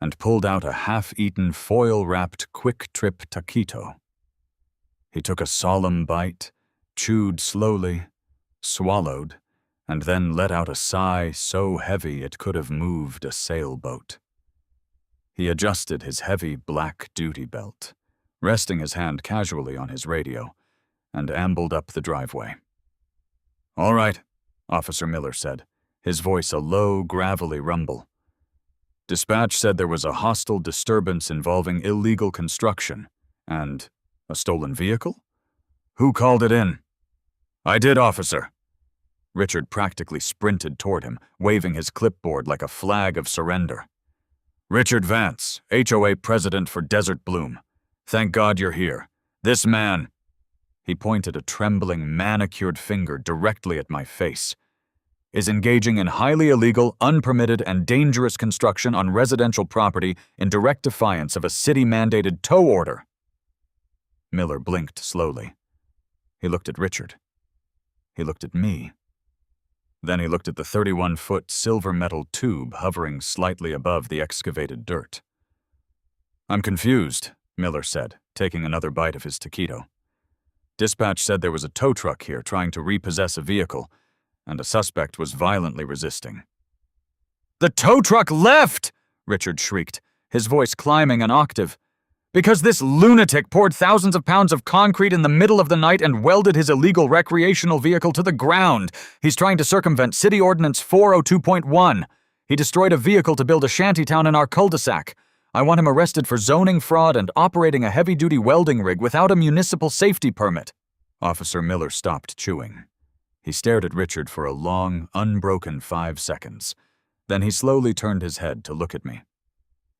and pulled out a half-eaten foil-wrapped quick-trip taquito. He took a solemn bite, chewed slowly, swallowed, and then let out a sigh so heavy it could have moved a sailboat. He adjusted his heavy black duty belt, resting his hand casually on his radio, and ambled up the driveway. "All right," Officer Miller said, his voice a low, gravelly rumble. "Dispatch said there was a hostile disturbance involving illegal construction and a stolen vehicle? Who called it in?" "I did, officer." Richard practically sprinted toward him, waving his clipboard like a flag of surrender. "Richard Vance, HOA president for Desert Bloom. Thank God you're here. This man," he pointed a trembling, manicured finger directly at my face, "is engaging in highly illegal, unpermitted, and dangerous construction on residential property in direct defiance of a city-mandated tow order." Miller blinked slowly. He looked at Richard. He looked at me. Then he looked at the 31-foot silver metal tube hovering slightly above the excavated dirt. "I'm confused," Miller said, taking another bite of his taquito. "Dispatch said there was a tow truck here trying to repossess a vehicle, and a suspect was violently resisting." "The tow truck left!" Richard shrieked, his voice climbing an octave. "Because this lunatic poured thousands of pounds of concrete in the middle of the night and welded his illegal recreational vehicle to the ground. He's trying to circumvent City Ordinance 402.1. He destroyed a vehicle to build a shantytown in our cul-de-sac. I want him arrested for zoning fraud and operating a heavy-duty welding rig without a municipal safety permit." Officer Miller stopped chewing. He stared at Richard for a long, unbroken 5 seconds. Then he slowly turned his head to look at me.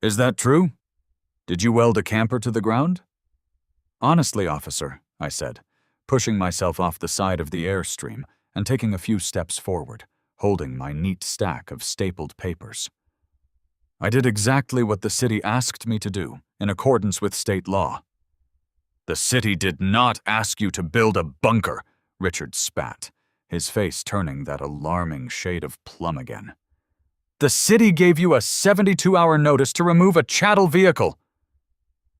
"Is that true? Did you weld a camper to the ground?" "Honestly, officer," I said, pushing myself off the side of the Airstream and taking a few steps forward, holding my neat stack of stapled papers. "I did exactly what the city asked me to do, in accordance with state law." "The city did not ask you to build a bunker," Richard spat, his face turning that alarming shade of plum again. "The city gave you a 72-hour notice to remove a chattel vehicle."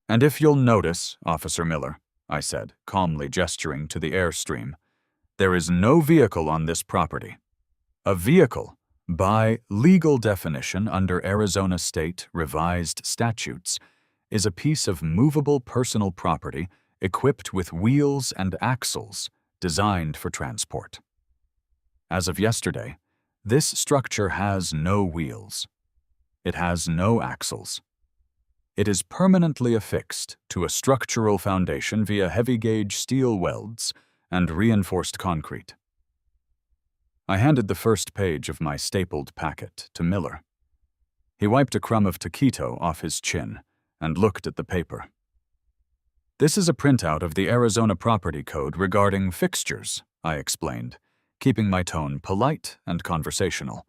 "And if you'll notice, Officer Miller," I said, calmly gesturing to the Airstream, "there is no vehicle on this property. A vehicle, by legal definition under Arizona State Revised Statutes, is a piece of movable personal property equipped with wheels and axles designed for transport. As of yesterday, this structure has no wheels. It has no axles. It is permanently affixed to a structural foundation via heavy-gauge steel welds and reinforced concrete." I handed the first page of my stapled packet to Miller. He wiped a crumb of taquito off his chin and looked at the paper. "This is a printout of the Arizona Property Code regarding fixtures," I explained, keeping my tone polite and conversational.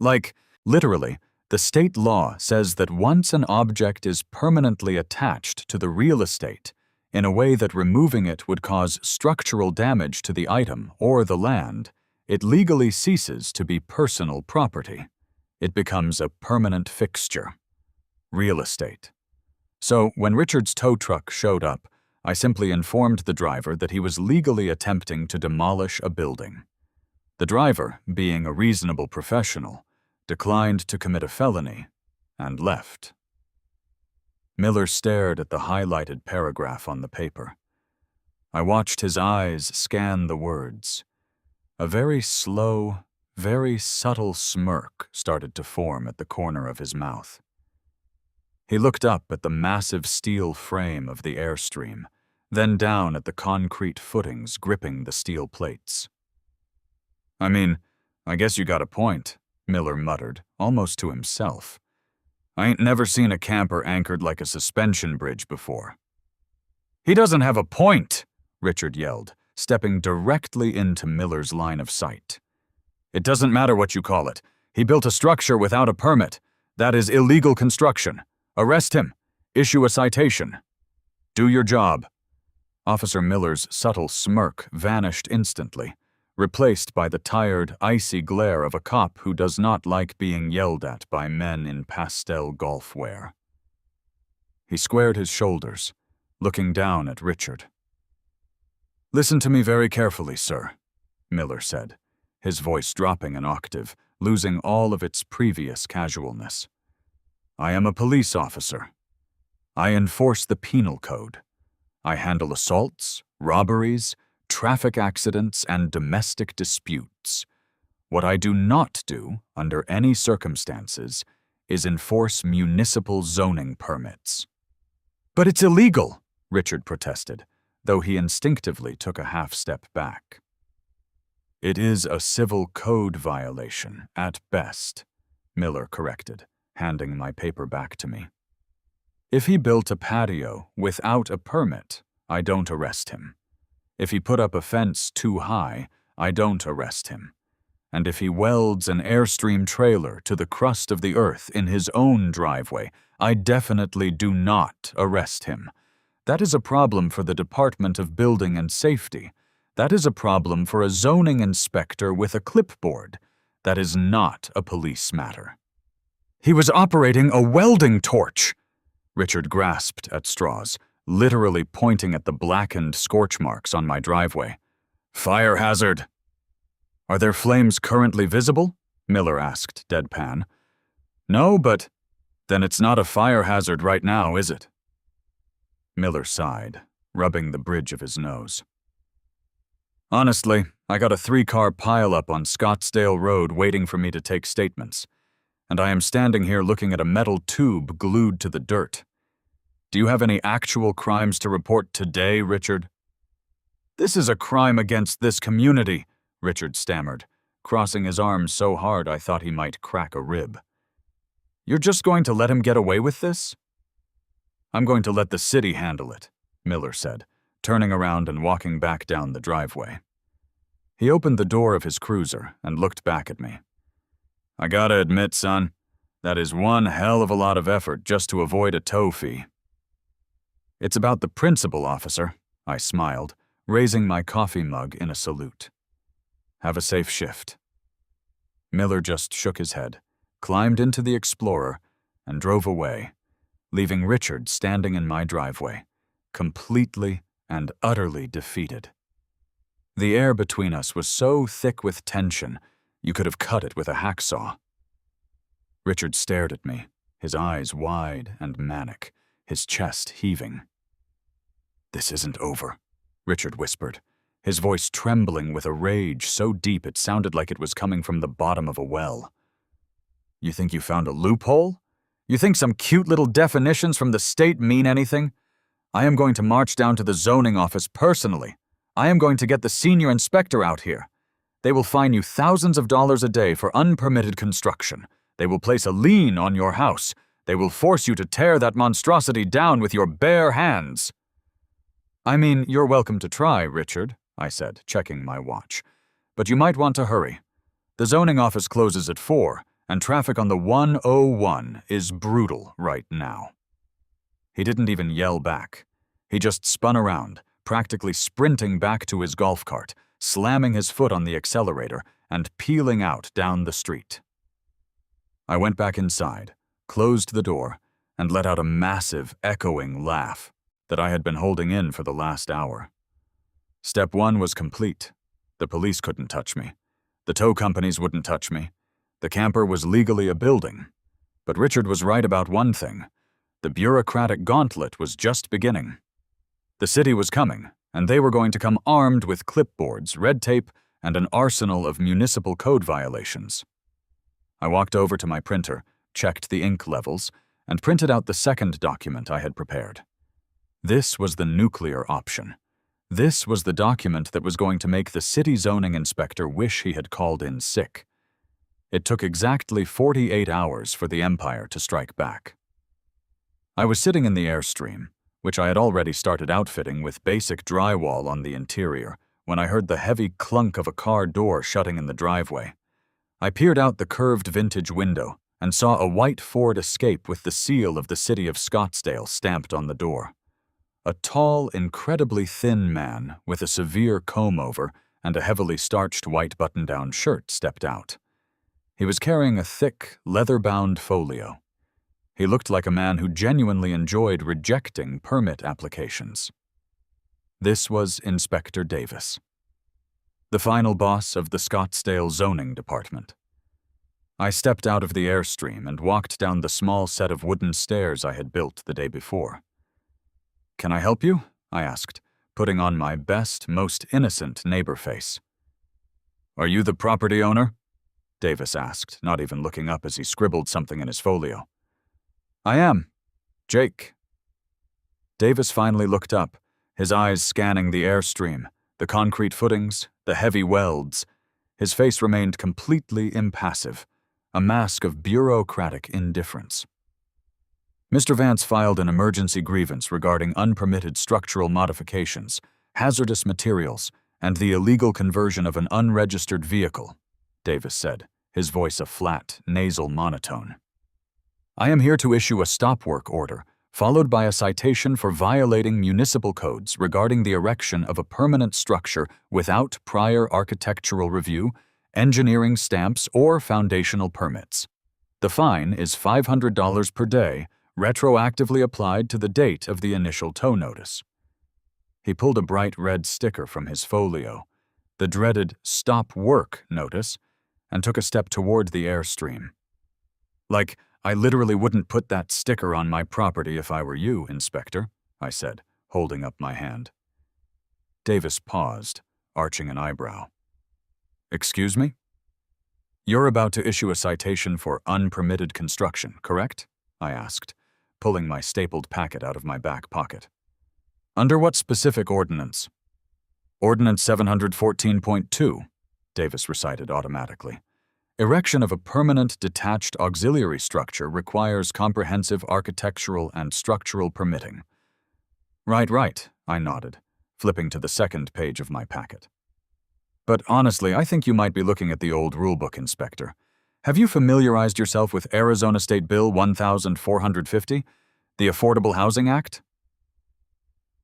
"Like, literally, the state law says that once an object is permanently attached to the real estate in a way that removing it would cause structural damage to the item or the land, it legally ceases to be personal property. It becomes a permanent fixture. Real estate. So when Richard's tow truck showed up, I simply informed the driver that he was legally attempting to demolish a building. The driver, being a reasonable professional, declined to commit a felony and left." Miller stared at the highlighted paragraph on the paper. I watched his eyes scan the words. A very slow, very subtle smirk started to form at the corner of his mouth. He looked up at the massive steel frame of the Airstream, then down at the concrete footings gripping the steel plates. "I mean, I guess you got a point," Miller muttered, almost to himself. "I ain't never seen a camper anchored like a suspension bridge before." "He doesn't have a point," Richard yelled, stepping directly into Miller's line of sight. "It doesn't matter what you call it. He built a structure without a permit. That is illegal construction. Arrest him. Issue a citation." Do your job." Officer Miller's subtle smirk vanished instantly, replaced by the tired, icy glare of a cop who does not like being yelled at by men in pastel golf wear. He squared his shoulders, looking down at Richard. "Listen to me very carefully, sir," Miller said, his voice dropping an octave, losing all of its previous casualness. "I am a police officer. I enforce the penal code. I handle assaults, robberies, traffic accidents, and domestic disputes. What I do not do, under any circumstances, is enforce municipal zoning permits." "But it's illegal," Richard protested, though he instinctively took a half-step back. "It is a civil code violation, at best," Miller corrected, handing my paper back to me. "If he built a patio without a permit, I don't arrest him. If he put up a fence too high, I don't arrest him. And if he welds an Airstream trailer to the crust of the earth in his own driveway, I definitely do not arrest him. That is a problem for the Department of Building and Safety. That is a problem for a zoning inspector with a clipboard. That is not a police matter." "He was operating a welding torch!" Richard grasped at straws, literally pointing at the blackened scorch marks on my driveway. "Fire hazard." "Are there flames currently visible?" Miller asked, deadpan. "No, but then it's not a fire hazard right now, is it?" Miller sighed, rubbing the bridge of his nose. "Honestly, I got a 3-car pileup on Scottsdale Road waiting for me to take statements, and I am standing here looking at a metal tube glued to the dirt. Do you have any actual crimes to report today, Richard?" "This is a crime against this community," Richard stammered, crossing his arms so hard I thought he might crack a rib. "You're just going to let him get away with this?" "I'm going to let the city handle it," Miller said, turning around and walking back down the driveway. He opened the door of his cruiser and looked back at me. "I gotta admit, son, that is one hell of a lot of effort just to avoid a tow fee." "It's about the principle, officer," I smiled, raising my coffee mug in a salute. "Have a safe shift." Miller just shook his head, climbed into the Explorer, and drove away, leaving Richard standing in my driveway, completely and utterly defeated. The air between us was so thick with tension, you could have cut it with a hacksaw. Richard stared at me, his eyes wide and manic, his chest heaving. "This isn't over," Richard whispered, his voice trembling with a rage so deep it sounded like it was coming from the bottom of a well. "You think you found a loophole? You think some cute little definitions from the state mean anything? I am going to march down to the zoning office personally. I am going to get the senior inspector out here. They will fine you thousands of dollars a day for unpermitted construction. They will place a lien on your house. They will force you to tear that monstrosity down with your bare hands." "I mean, you're welcome to try, Richard," I said, checking my watch. "But you might want to hurry. The zoning office closes at 4, and traffic on the 101 is brutal right now." He didn't even yell back. He just spun around, practically sprinting back to his golf cart, slamming his foot on the accelerator, and peeling out down the street. I went back inside, closed the door, and let out a massive, echoing laugh that I had been holding in for the last hour. Step 1 was complete. The police couldn't touch me. The tow companies wouldn't touch me. The camper was legally a building. But Richard was right about one thing. The bureaucratic gauntlet was just beginning. The city was coming, and they were going to come armed with clipboards, red tape, and an arsenal of municipal code violations. I walked over to my printer, checked the ink levels, and printed out the second document I had prepared. This was the nuclear option. This was the document that was going to make the city zoning inspector wish he had called in sick. It took exactly 48 hours for the Empire to strike back. I was sitting in the Airstream, which I had already started outfitting with basic drywall on the interior, when I heard the heavy clunk of a car door shutting in the driveway. I peered out the curved vintage window and saw a white Ford Escape with the seal of the city of Scottsdale stamped on the door. A tall, incredibly thin man with a severe comb-over and a heavily starched white button-down shirt stepped out. He was carrying a thick, leather-bound folio. He looked like a man who genuinely enjoyed rejecting permit applications. This was Inspector Davis, the final boss of the Scottsdale Zoning Department. I stepped out of the Airstream and walked down the small set of wooden stairs I had built the day before. "Can I help you?" I asked, putting on my best, most innocent neighbor face. "Are you the property owner?" Davis asked, not even looking up as he scribbled something in his folio. "I am. Jake." Davis finally looked up, his eyes scanning the Airstream, the concrete footings, the heavy welds. His face remained completely impassive, a mask of bureaucratic indifference. Mr. Vance filed an emergency grievance regarding unpermitted structural modifications, hazardous materials, and the illegal conversion of an unregistered vehicle, Davis said, his voice a flat, nasal monotone. "I am here to issue a stop work order, followed by a citation for violating municipal codes regarding the erection of a permanent structure without prior architectural review, engineering stamps, or foundational permits. The fine is $500 per day, retroactively applied to the date of the initial tow notice." He pulled a bright red sticker from his folio, the dreaded "Stop Work" notice, and took a step toward the Airstream. "Like, I literally wouldn't put that sticker on my property if I were you, Inspector," I said, holding up my hand. Davis paused, arching an eyebrow. "Excuse me? You're about to issue a citation for unpermitted construction, correct?" I asked, pulling my stapled packet out of my back pocket. "Under what specific ordinance?" "Ordinance 714.2, Davis recited automatically. "Erection of a permanent detached auxiliary structure requires comprehensive architectural and structural permitting." Right, I nodded, flipping to the second page of my packet. "But honestly, I think you might be looking at the old rulebook, Inspector. Have you familiarized yourself with Arizona State Bill 1450, the Affordable Housing Act?"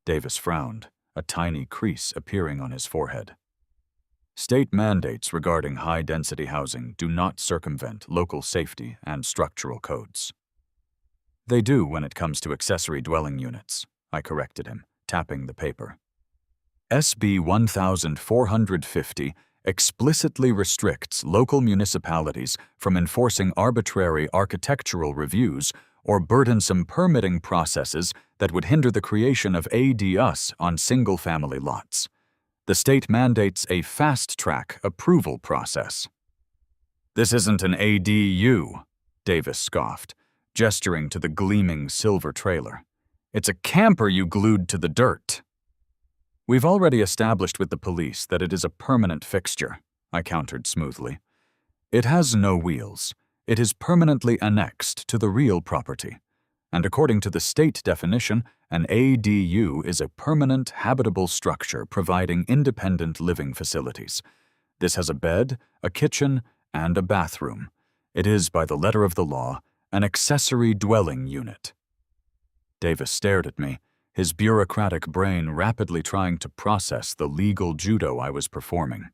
Davis frowned, a tiny crease appearing on his forehead. "State mandates regarding high-density housing do not circumvent local safety and structural codes." "They do when it comes to accessory dwelling units," I corrected him, tapping the paper. "SB 1450 explicitly restricts local municipalities from enforcing arbitrary architectural reviews or burdensome permitting processes that would hinder the creation of ADUs on single-family lots. The state mandates a fast-track approval process." "This isn't an ADU," Davis scoffed, gesturing to the gleaming silver trailer. "It's a camper you glued to the dirt." "We've already established with the police that it is a permanent fixture," I countered smoothly. "It has no wheels. It is permanently annexed to the real property. And according to the state definition, an ADU is a permanent habitable structure providing independent living facilities. This has a bed, a kitchen, and a bathroom. It is, by the letter of the law, an accessory dwelling unit." Davis stared at me, his bureaucratic brain rapidly trying to process the legal judo I was performing.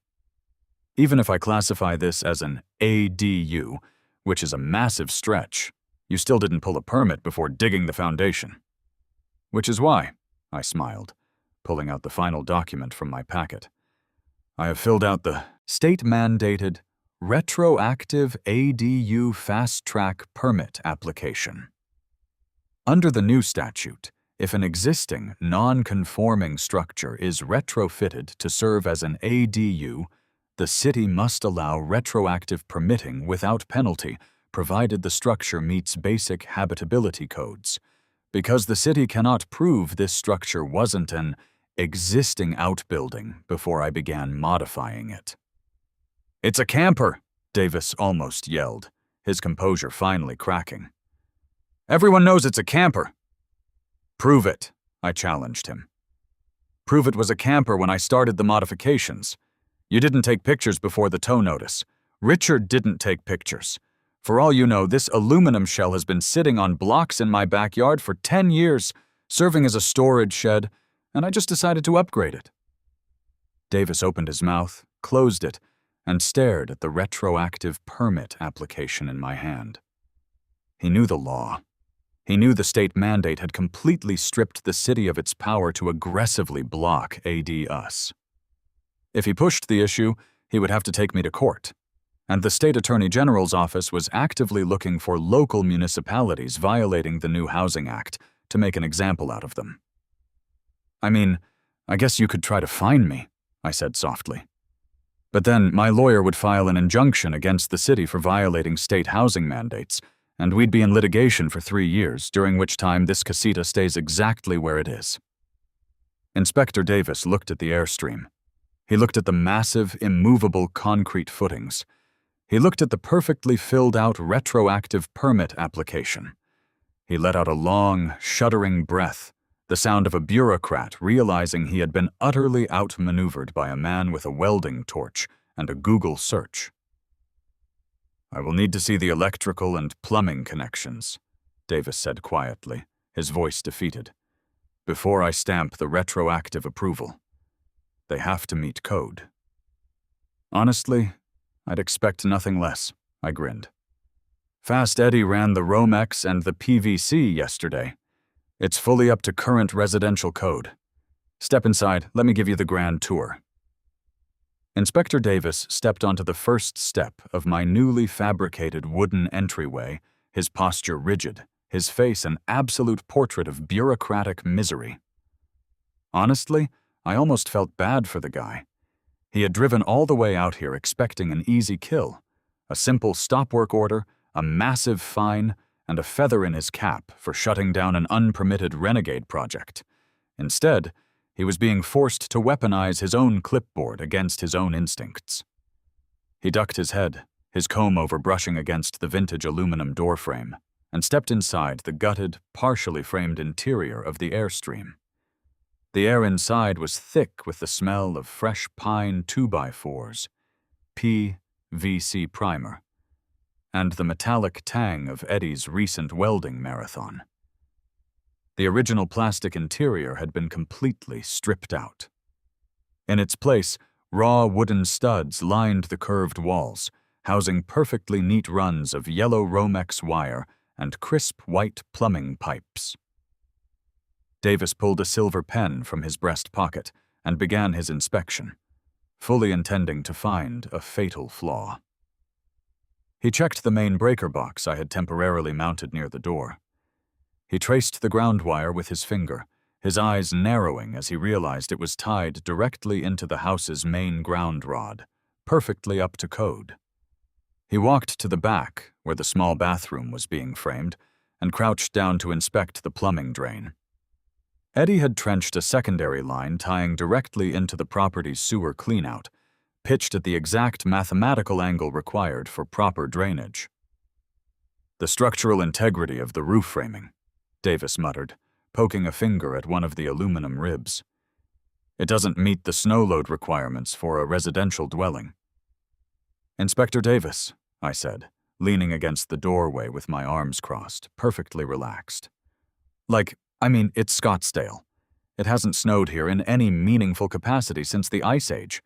"Even if I classify this as an ADU, which is a massive stretch, you still didn't pull a permit before digging the foundation." "Which is why," I smiled, pulling out the final document from my packet. "I have filled out the state-mandated retroactive ADU fast-track permit application." Under the new statute, if an existing, non-conforming structure is retrofitted to serve as an ADU, the city must allow retroactive permitting without penalty, provided the structure meets basic habitability codes. Because the city cannot prove this structure wasn't an existing outbuilding before I began modifying it. "It's a camper," Davis almost yelled, his composure finally cracking. "Everyone knows it's a camper." "Prove it," I challenged him. "Prove it was a camper when I started the modifications. You didn't take pictures before the tow notice. Richard didn't take pictures. For all you know, this aluminum shell has been sitting on blocks in my backyard for 10 years. serving as a storage shed, and I just decided to upgrade it." Davis opened his mouth, closed it, and stared at the retroactive permit application in my hand. He knew the law. He knew the state mandate had completely stripped the city of its power to aggressively block us. If he pushed the issue, he would have to take me to court, and the state attorney general's office was actively looking for local municipalities violating the new Housing Act to make an example out of them. "I mean, I guess you could try to fine me," I said softly. "But then my lawyer would file an injunction against the city for violating state housing mandates, and we'd be in litigation for 3 years, during which time this casita stays exactly where it is." Inspector Davis looked at the airstream. He looked at the massive, immovable concrete footings. He looked at the perfectly filled-out retroactive permit application. He let out a long, shuddering breath, the sound of a bureaucrat realizing he had been utterly outmaneuvered by a man with a welding torch and a Google search. "I will need to see the electrical and plumbing connections," Davis said quietly, his voice defeated, "before I stamp the retroactive approval. They have to meet code." "Honestly, I'd expect nothing less," I grinned. "Fast Eddie ran the Romex and the PVC yesterday. It's fully up to current residential code. Step inside, let me give you the grand tour." Inspector Davis stepped onto the first step of my newly fabricated wooden entryway, his posture rigid, his face an absolute portrait of bureaucratic misery. Honestly, I almost felt bad for the guy. He had driven all the way out here expecting an easy kill, a simple stop work order, a massive fine, and a feather in his cap for shutting down an unpermitted renegade project. Instead, he was being forced to weaponize his own clipboard against his own instincts. He ducked his head, his comb-over brushing against the vintage aluminum doorframe, and stepped inside the gutted, partially framed interior of the Airstream. The air inside was thick with the smell of fresh pine 2x4s, PVC primer, and the metallic tang of Eddie's recent welding marathon. The original plastic interior had been completely stripped out. In its place, raw wooden studs lined the curved walls, housing perfectly neat runs of yellow Romex wire and crisp white plumbing pipes. Davis pulled a silver pen from his breast pocket and began his inspection, fully intending to find a fatal flaw. He checked the main breaker box I had temporarily mounted near the door. He traced the ground wire with his finger, his eyes narrowing as he realized it was tied directly into the house's main ground rod, perfectly up to code. He walked to the back, where the small bathroom was being framed, and crouched down to inspect the plumbing drain. Eddie had trenched a secondary line tying directly into the property's sewer cleanout, pitched at the exact mathematical angle required for proper drainage. "The structural integrity of the roof framing," Davis muttered, poking a finger at one of the aluminum ribs. "It doesn't meet the snow load requirements for a residential dwelling." "Inspector Davis," I said, leaning against the doorway with my arms crossed, perfectly relaxed. It's Scottsdale. It hasn't snowed here in any meaningful capacity since the Ice Age.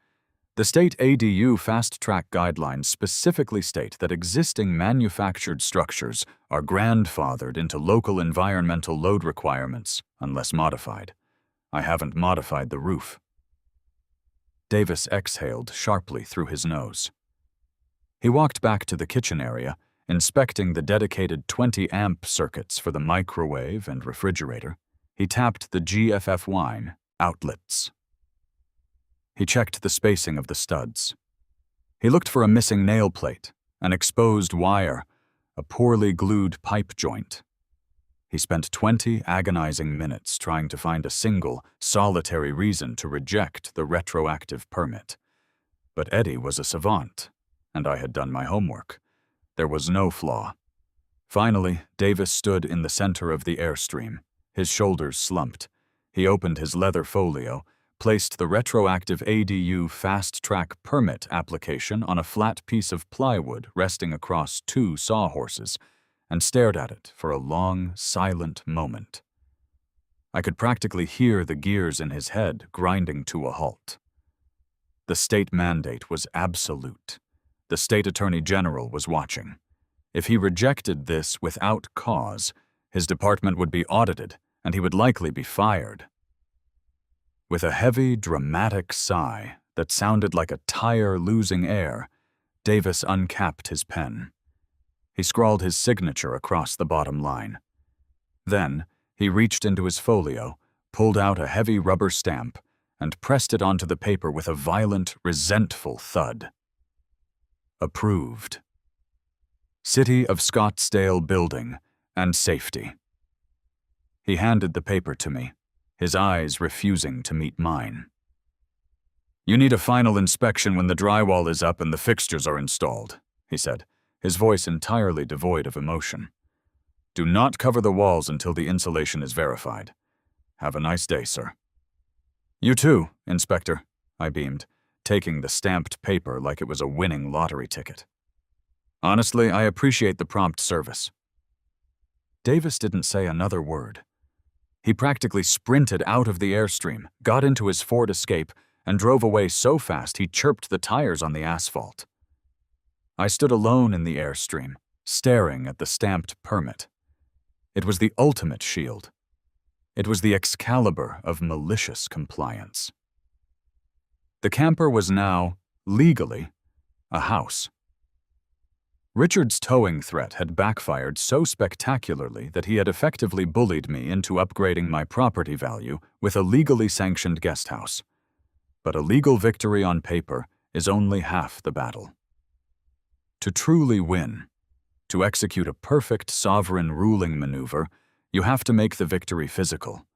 The state ADU fast-track guidelines specifically state that existing manufactured structures are grandfathered into local environmental load requirements, unless modified. I haven't modified the roof." Davis exhaled sharply through his nose. He walked back to the kitchen area, inspecting the dedicated 20-amp circuits for the microwave and refrigerator. He tapped the GFF wine outlets. He checked the spacing of the studs. He looked for a missing nail plate, an exposed wire, a poorly glued pipe joint. He spent 20 agonizing minutes trying to find a single, solitary reason to reject the retroactive permit. But Eddie was a savant, and I had done my homework. There was no flaw. Finally, Davis stood in the center of the Airstream, his shoulders slumped. He opened his leather folio, placed the retroactive ADU fast-track permit application on a flat piece of plywood resting across 2 sawhorses, and stared at it for a long, silent moment. I could practically hear the gears in his head grinding to a halt. The state mandate was absolute. The state attorney general was watching. If he rejected this without cause, his department would be audited, and he would likely be fired. With a heavy, dramatic sigh that sounded like a tire losing air, Davis uncapped his pen. He scrawled his signature across the bottom line. Then, he reached into his folio, pulled out a heavy rubber stamp, and pressed it onto the paper with a violent, resentful thud. Approved. City of Scottsdale Building and Safety. He handed the paper to me, his eyes refusing to meet mine. You need a final inspection when the drywall is up and the fixtures are installed, he said, his voice entirely devoid of emotion. Do not cover the walls until the insulation is verified. Have a nice day, sir. You too, Inspector, I beamed, taking the stamped paper like it was a winning lottery ticket. Honestly, I appreciate the prompt service. Davis didn't say another word. He practically sprinted out of the Airstream, got into his Ford Escape, and drove away so fast he chirped the tires on the asphalt. I stood alone in the Airstream, staring at the stamped permit. It was the ultimate shield. It was the Excalibur of malicious compliance. The camper was now, legally, a house. Richard's towing threat had backfired so spectacularly that he had effectively bullied me into upgrading my property value with a legally sanctioned guest house. But a legal victory on paper is only half the battle. To truly win, to execute a perfect sovereign ruling maneuver, you have to make the victory physical.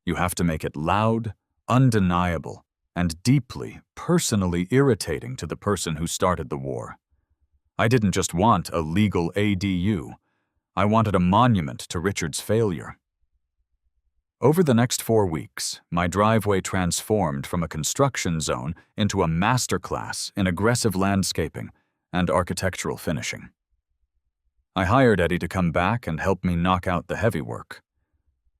You have to make it loud, undeniable, and deeply, personally irritating to the person who started the war. I didn't just want a legal ADU. I wanted a monument to Richard's failure. Over the next 4 weeks, my driveway transformed from a construction zone into a masterclass in aggressive landscaping and architectural finishing. I hired Eddie to come back and help me knock out the heavy work.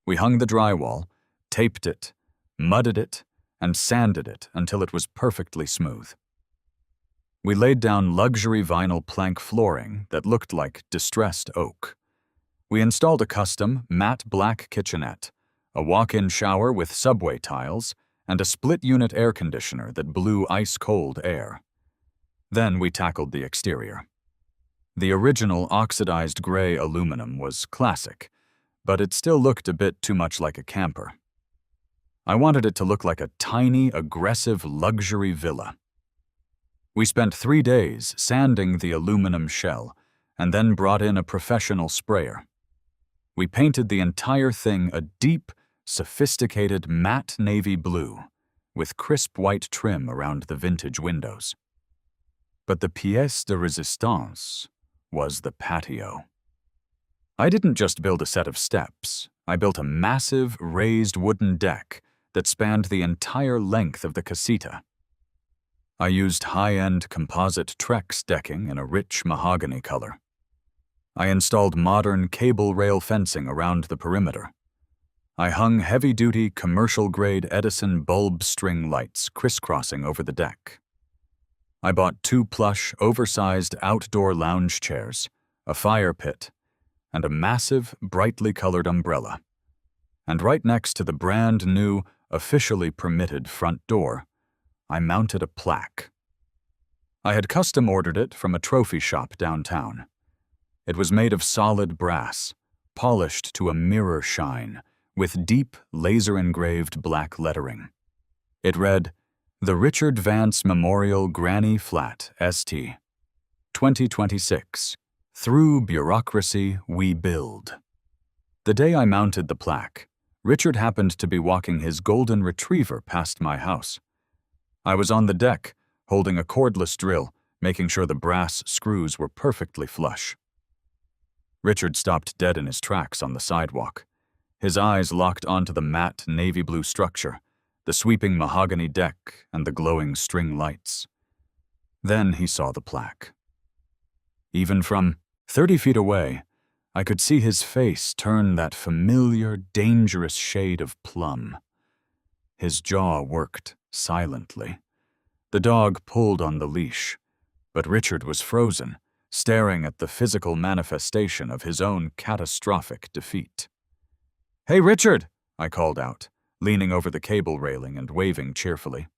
We hung the drywall, taped it, mudded it, and sanded it until it was perfectly smooth. We laid down luxury vinyl plank flooring that looked like distressed oak. We installed a custom, matte black kitchenette, a walk-in shower with subway tiles, and a split-unit air conditioner that blew ice-cold air. Then we tackled the exterior. The original oxidized gray aluminum was classic, but it still looked a bit too much like a camper. I wanted it to look like a tiny, aggressive luxury villa. We spent 3 days sanding the aluminum shell and then brought in a professional sprayer. We painted the entire thing a deep, sophisticated matte navy blue with crisp white trim around the vintage windows. But the pièce de résistance was the patio. I didn't just build a set of steps. I built a massive, raised wooden deck that spanned the entire length of the casita. I used high-end composite Trex decking in a rich mahogany color. I installed modern cable rail fencing around the perimeter. I hung heavy-duty, commercial-grade Edison bulb string lights crisscrossing over the deck. I bought 2 plush, oversized outdoor lounge chairs, a fire pit, and a massive, brightly colored umbrella. And right next to the brand-new, officially permitted front door, I mounted a plaque. I had custom-ordered it from a trophy shop downtown. It was made of solid brass, polished to a mirror shine, with deep, laser-engraved black lettering. It read, "The Richard Vance Memorial Granny Flat, St. 2026. Through bureaucracy, we build." The day I mounted the plaque, Richard happened to be walking his golden retriever past my house. I was on the deck, holding a cordless drill, making sure the brass screws were perfectly flush. Richard stopped dead in his tracks on the sidewalk. His eyes locked onto the matte navy blue structure, the sweeping mahogany deck, and the glowing string lights. Then he saw the plaque. Even from 30 feet away, I could see his face turn that familiar, dangerous shade of plum. His jaw worked silently. The dog pulled on the leash, but Richard was frozen, staring at the physical manifestation of his own catastrophic defeat. "Hey, Richard!" I called out, leaning over the cable railing and waving cheerfully.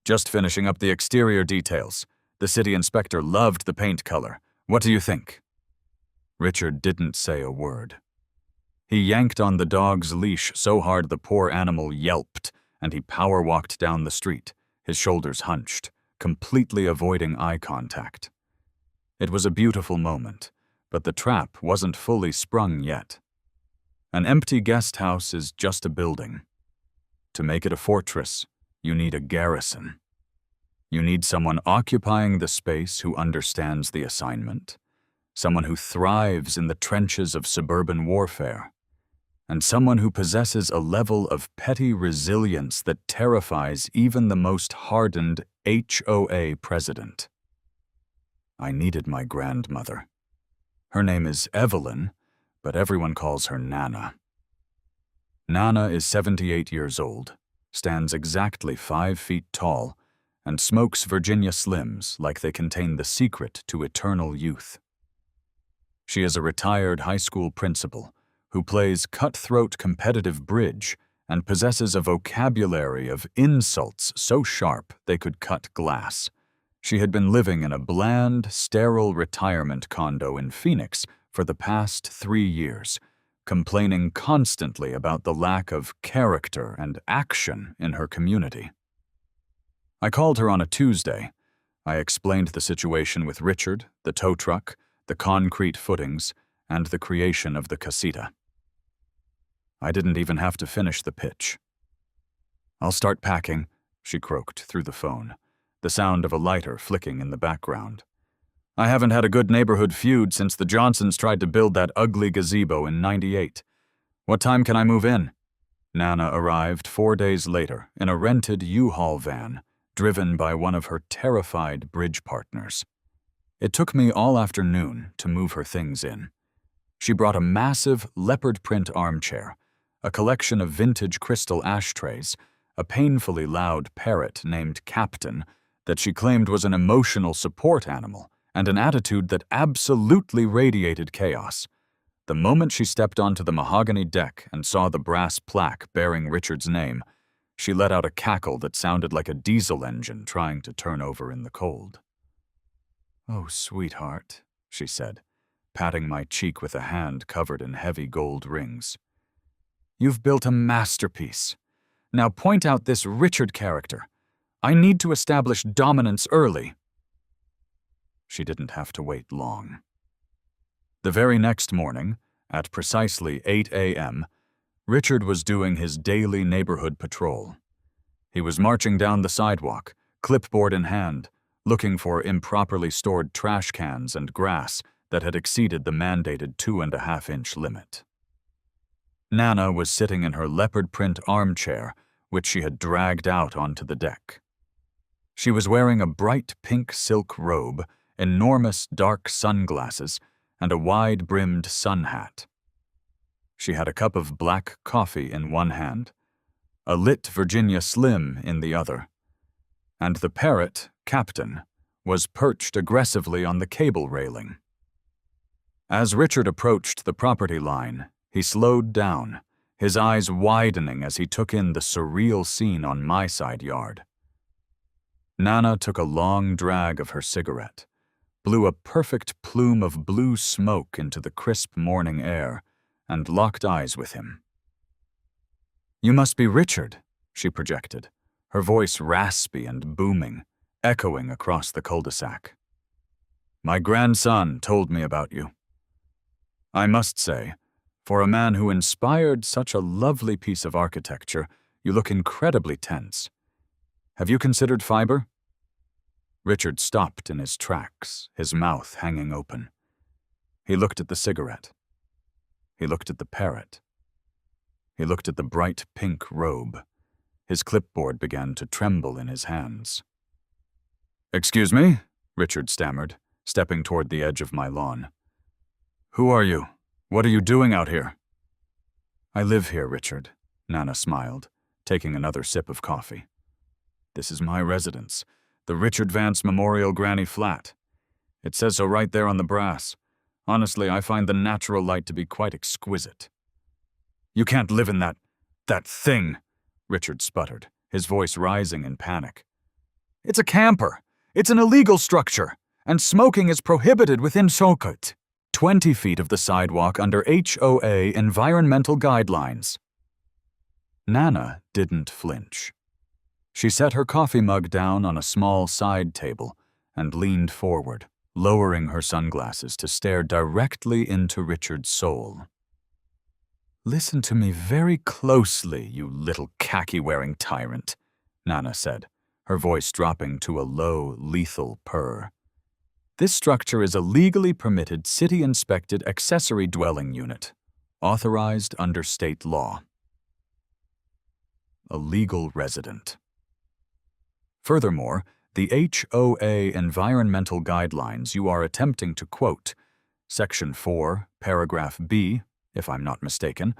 "Just finishing up the exterior details. The city inspector loved the paint color. What do you think?" Richard didn't say a word. He yanked on the dog's leash so hard the poor animal yelped, and he power-walked down the street, his shoulders hunched, completely avoiding eye contact. It was a beautiful moment, but the trap wasn't fully sprung yet. An empty guest house is just a building. To make it a fortress, you need a garrison. You need someone occupying the space who understands the assignment, someone who thrives in the trenches of suburban warfare, and someone who possesses a level of petty resilience that terrifies even the most hardened HOA president. I needed my grandmother. Her name is Evelyn, but everyone calls her Nana. Nana is 78 years old, stands exactly 5 feet tall, and smokes Virginia Slims like they contain the secret to eternal youth. She is a retired high school principal who plays cutthroat competitive bridge and possesses a vocabulary of insults so sharp they could cut glass. She had been living in a bland, sterile retirement condo in Phoenix for the past 3 years, complaining constantly about the lack of character and action in her community. I called her on a Tuesday. I explained the situation with Richard, the tow truck, the concrete footings, and the creation of the casita. I didn't even have to finish the pitch. "I'll start packing," she croaked through the phone, the sound of a lighter flicking in the background. "I haven't had a good neighborhood feud since the Johnsons tried to build that ugly gazebo in '98. What time can I move in?" Nana arrived 4 days later in a rented U-Haul van, driven by one of her terrified bridge partners. It took me all afternoon to move her things in. She brought a massive leopard print armchair, a collection of vintage crystal ashtrays, a painfully loud parrot named Captain that she claimed was an emotional support animal, and an attitude that absolutely radiated chaos. The moment she stepped onto the mahogany deck and saw the brass plaque bearing Richard's name, she let out a cackle that sounded like a diesel engine trying to turn over in the cold. "Oh, sweetheart," she said, patting my cheek with a hand covered in heavy gold rings. "You've built a masterpiece. Now point out this Richard character. I need to establish dominance early." She didn't have to wait long. The very next morning, at precisely 8 a.m., Richard was doing his daily neighborhood patrol. He was marching down the sidewalk, clipboard in hand, looking for improperly stored trash cans and grass that had exceeded the mandated 2.5-inch limit. Nana was sitting in her leopard print armchair, which she had dragged out onto the deck. She was wearing a bright pink silk robe, enormous dark sunglasses, and a wide-brimmed sun hat. She had a cup of black coffee in one hand, a lit Virginia Slim in the other, and the parrot, Captain, was perched aggressively on the cable railing. As Richard approached the property line, he slowed down, his eyes widening as he took in the surreal scene on my side yard. Nana took a long drag of her cigarette, blew a perfect plume of blue smoke into the crisp morning air, and locked eyes with him. "You must be Richard," she projected, her voice raspy and booming, echoing across the cul-de-sac. "My grandson told me about you. I must say, for a man who inspired such a lovely piece of architecture, you look incredibly tense. Have you considered fiber?" Richard stopped in his tracks, his mouth hanging open. He looked at the cigarette. He looked at the parrot. He looked at the bright pink robe. His clipboard began to tremble in his hands. "Excuse me," Richard stammered, stepping toward the edge of my lawn. "Who are you, What are you doing out here? I live here, Richard, Nana smiled, taking another sip of coffee. This is my residence, the Richard Vance Memorial Granny Flat. It says so right there on the brass. Honestly, I find the natural light to be quite exquisite. You can't live in that thing, Richard sputtered, his voice rising in panic. It's a camper. It's an illegal structure, and smoking is prohibited within scorched. 20 feet of the sidewalk under HOA environmental guidelines. Nana didn't flinch. She set her coffee mug down on a small side table and leaned forward, lowering her sunglasses to stare directly into Richard's soul. Listen to me very closely, you little khaki-wearing tyrant, Nana said, her voice dropping to a low, lethal purr. This structure is a legally permitted city-inspected accessory dwelling unit, authorized under state law. A legal resident. Furthermore, the HOA environmental guidelines you are attempting to quote, Section 4, Paragraph B, if I'm not mistaken,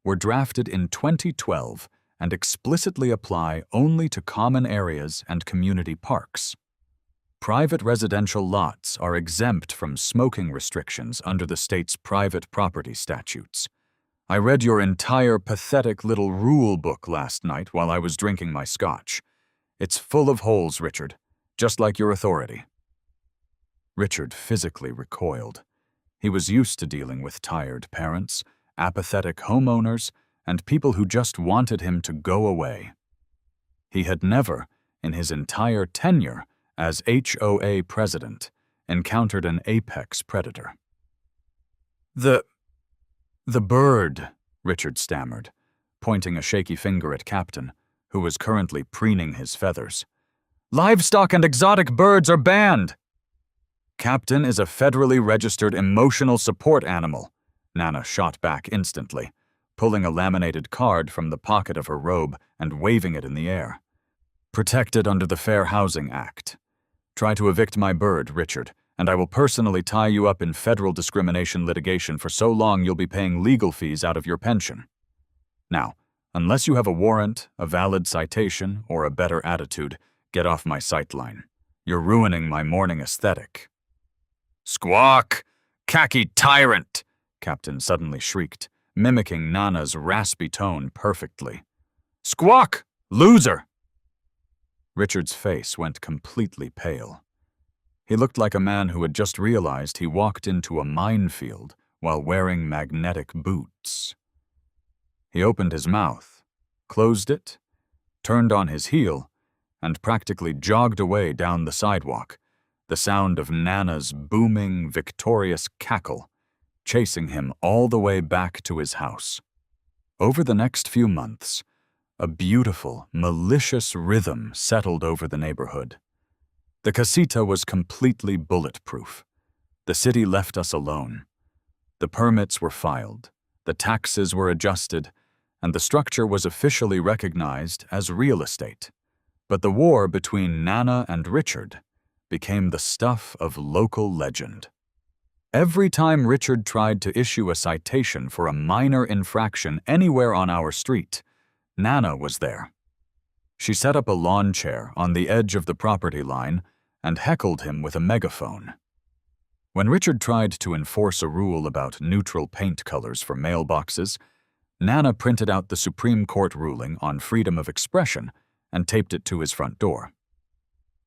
were drafted in 2012 and explicitly apply only to common areas and community parks. Private residential lots are exempt from smoking restrictions under the state's private property statutes. I read your entire pathetic little rule book last night while I was drinking my scotch. It's full of holes, Richard, just like your authority. Richard physically recoiled. He was used to dealing with tired parents, apathetic homeowners, and people who just wanted him to go away. He had never, in his entire tenure as HOA president, encountered an apex predator. The bird, Richard stammered, pointing a shaky finger at Captain, who was currently preening his feathers. Livestock and exotic birds are banned! Captain is a federally registered emotional support animal, Nana shot back instantly, pulling a laminated card from the pocket of her robe and waving it in the air. Protected under the Fair Housing Act. Try to evict my bird, Richard, and I will personally tie you up in federal discrimination litigation for so long you'll be paying legal fees out of your pension. Now, unless you have a warrant, a valid citation, or a better attitude, get off my sightline. You're ruining my morning aesthetic. Squawk! Khaki tyrant! Captain suddenly shrieked, mimicking Nana's raspy tone perfectly. Squawk! Loser! Richard's face went completely pale. He looked like a man who had just realized he walked into a minefield while wearing magnetic boots. He opened his mouth, closed it, turned on his heel, and practically jogged away down the sidewalk, the sound of Nana's booming, victorious cackle chasing him all the way back to his house. Over the next few months, a beautiful, malicious rhythm settled over the neighborhood. The casita was completely bulletproof. The city left us alone. The permits were filed, the taxes were adjusted, and the structure was officially recognized as real estate. But the war between Nana and Richard became the stuff of local legend. Every time Richard tried to issue a citation for a minor infraction anywhere on our street, Nana was there. She set up a lawn chair on the edge of the property line and heckled him with a megaphone. When Richard tried to enforce a rule about neutral paint colors for mailboxes, Nana printed out the Supreme Court ruling on freedom of expression and taped it to his front door.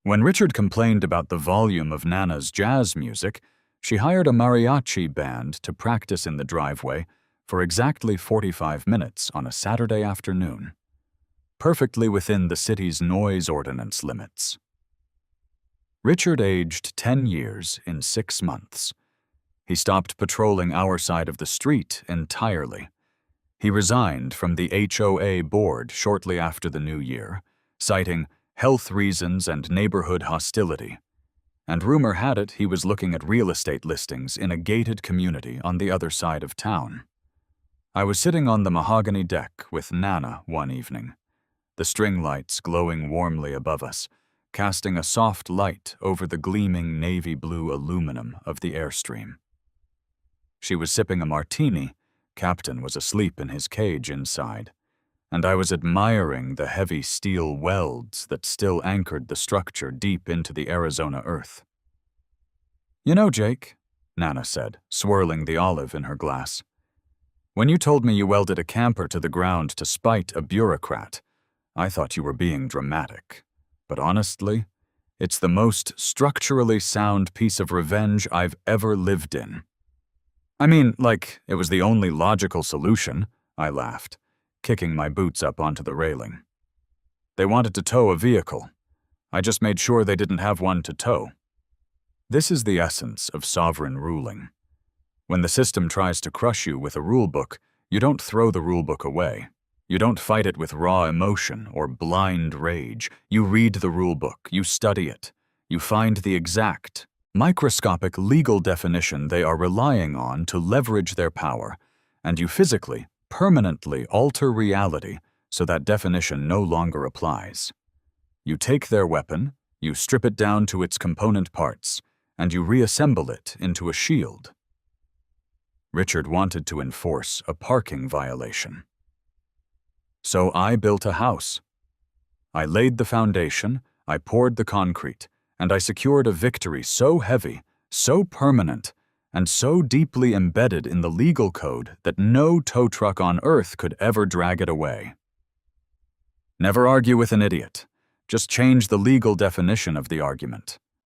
When Richard complained about the volume of Nana's jazz music, she hired a mariachi band to practice in the driveway for exactly 45 minutes on a Saturday afternoon, perfectly within the city's noise ordinance limits. Richard aged 10 years in 6 months. He stopped patrolling our side of the street entirely. He resigned from the HOA board shortly after the new year, citing health reasons and neighborhood hostility. And rumor had it he was looking at real estate listings in a gated community on the other side of town. I was sitting on the mahogany deck with Nana one evening, the string lights glowing warmly above us, casting a soft light over the gleaming navy blue aluminum of the Airstream. She was sipping a martini. Captain was asleep in his cage inside, and I was admiring the heavy steel welds that still anchored the structure deep into the Arizona earth. "You know, Jake," Nana said, swirling the olive in her glass, "when you told me you welded a camper to the ground to spite a bureaucrat, I thought you were being dramatic. But honestly, it's the most structurally sound piece of revenge I've ever lived in." "I mean, like, it was the only logical solution," I laughed, kicking my boots up onto the railing. "They wanted to tow a vehicle. I just made sure they didn't have one to tow." This is the essence of sovereign ruling. When the system tries to crush you with a rulebook, you don't throw the rulebook away. You don't fight it with raw emotion or blind rage. You read the rulebook, you study it, you find the exact, microscopic legal definition they are relying on to leverage their power, and you physically, permanently alter reality so that definition no longer applies. You take their weapon, you strip it down to its component parts, and you reassemble it into a shield. Richard wanted to enforce a parking violation. So I built a house. I laid the foundation, I poured the concrete, and I secured a victory so heavy, so permanent, and so deeply embedded in the legal code that no tow truck on earth could ever drag it away. Never argue with an idiot. Just change the legal definition of the argument.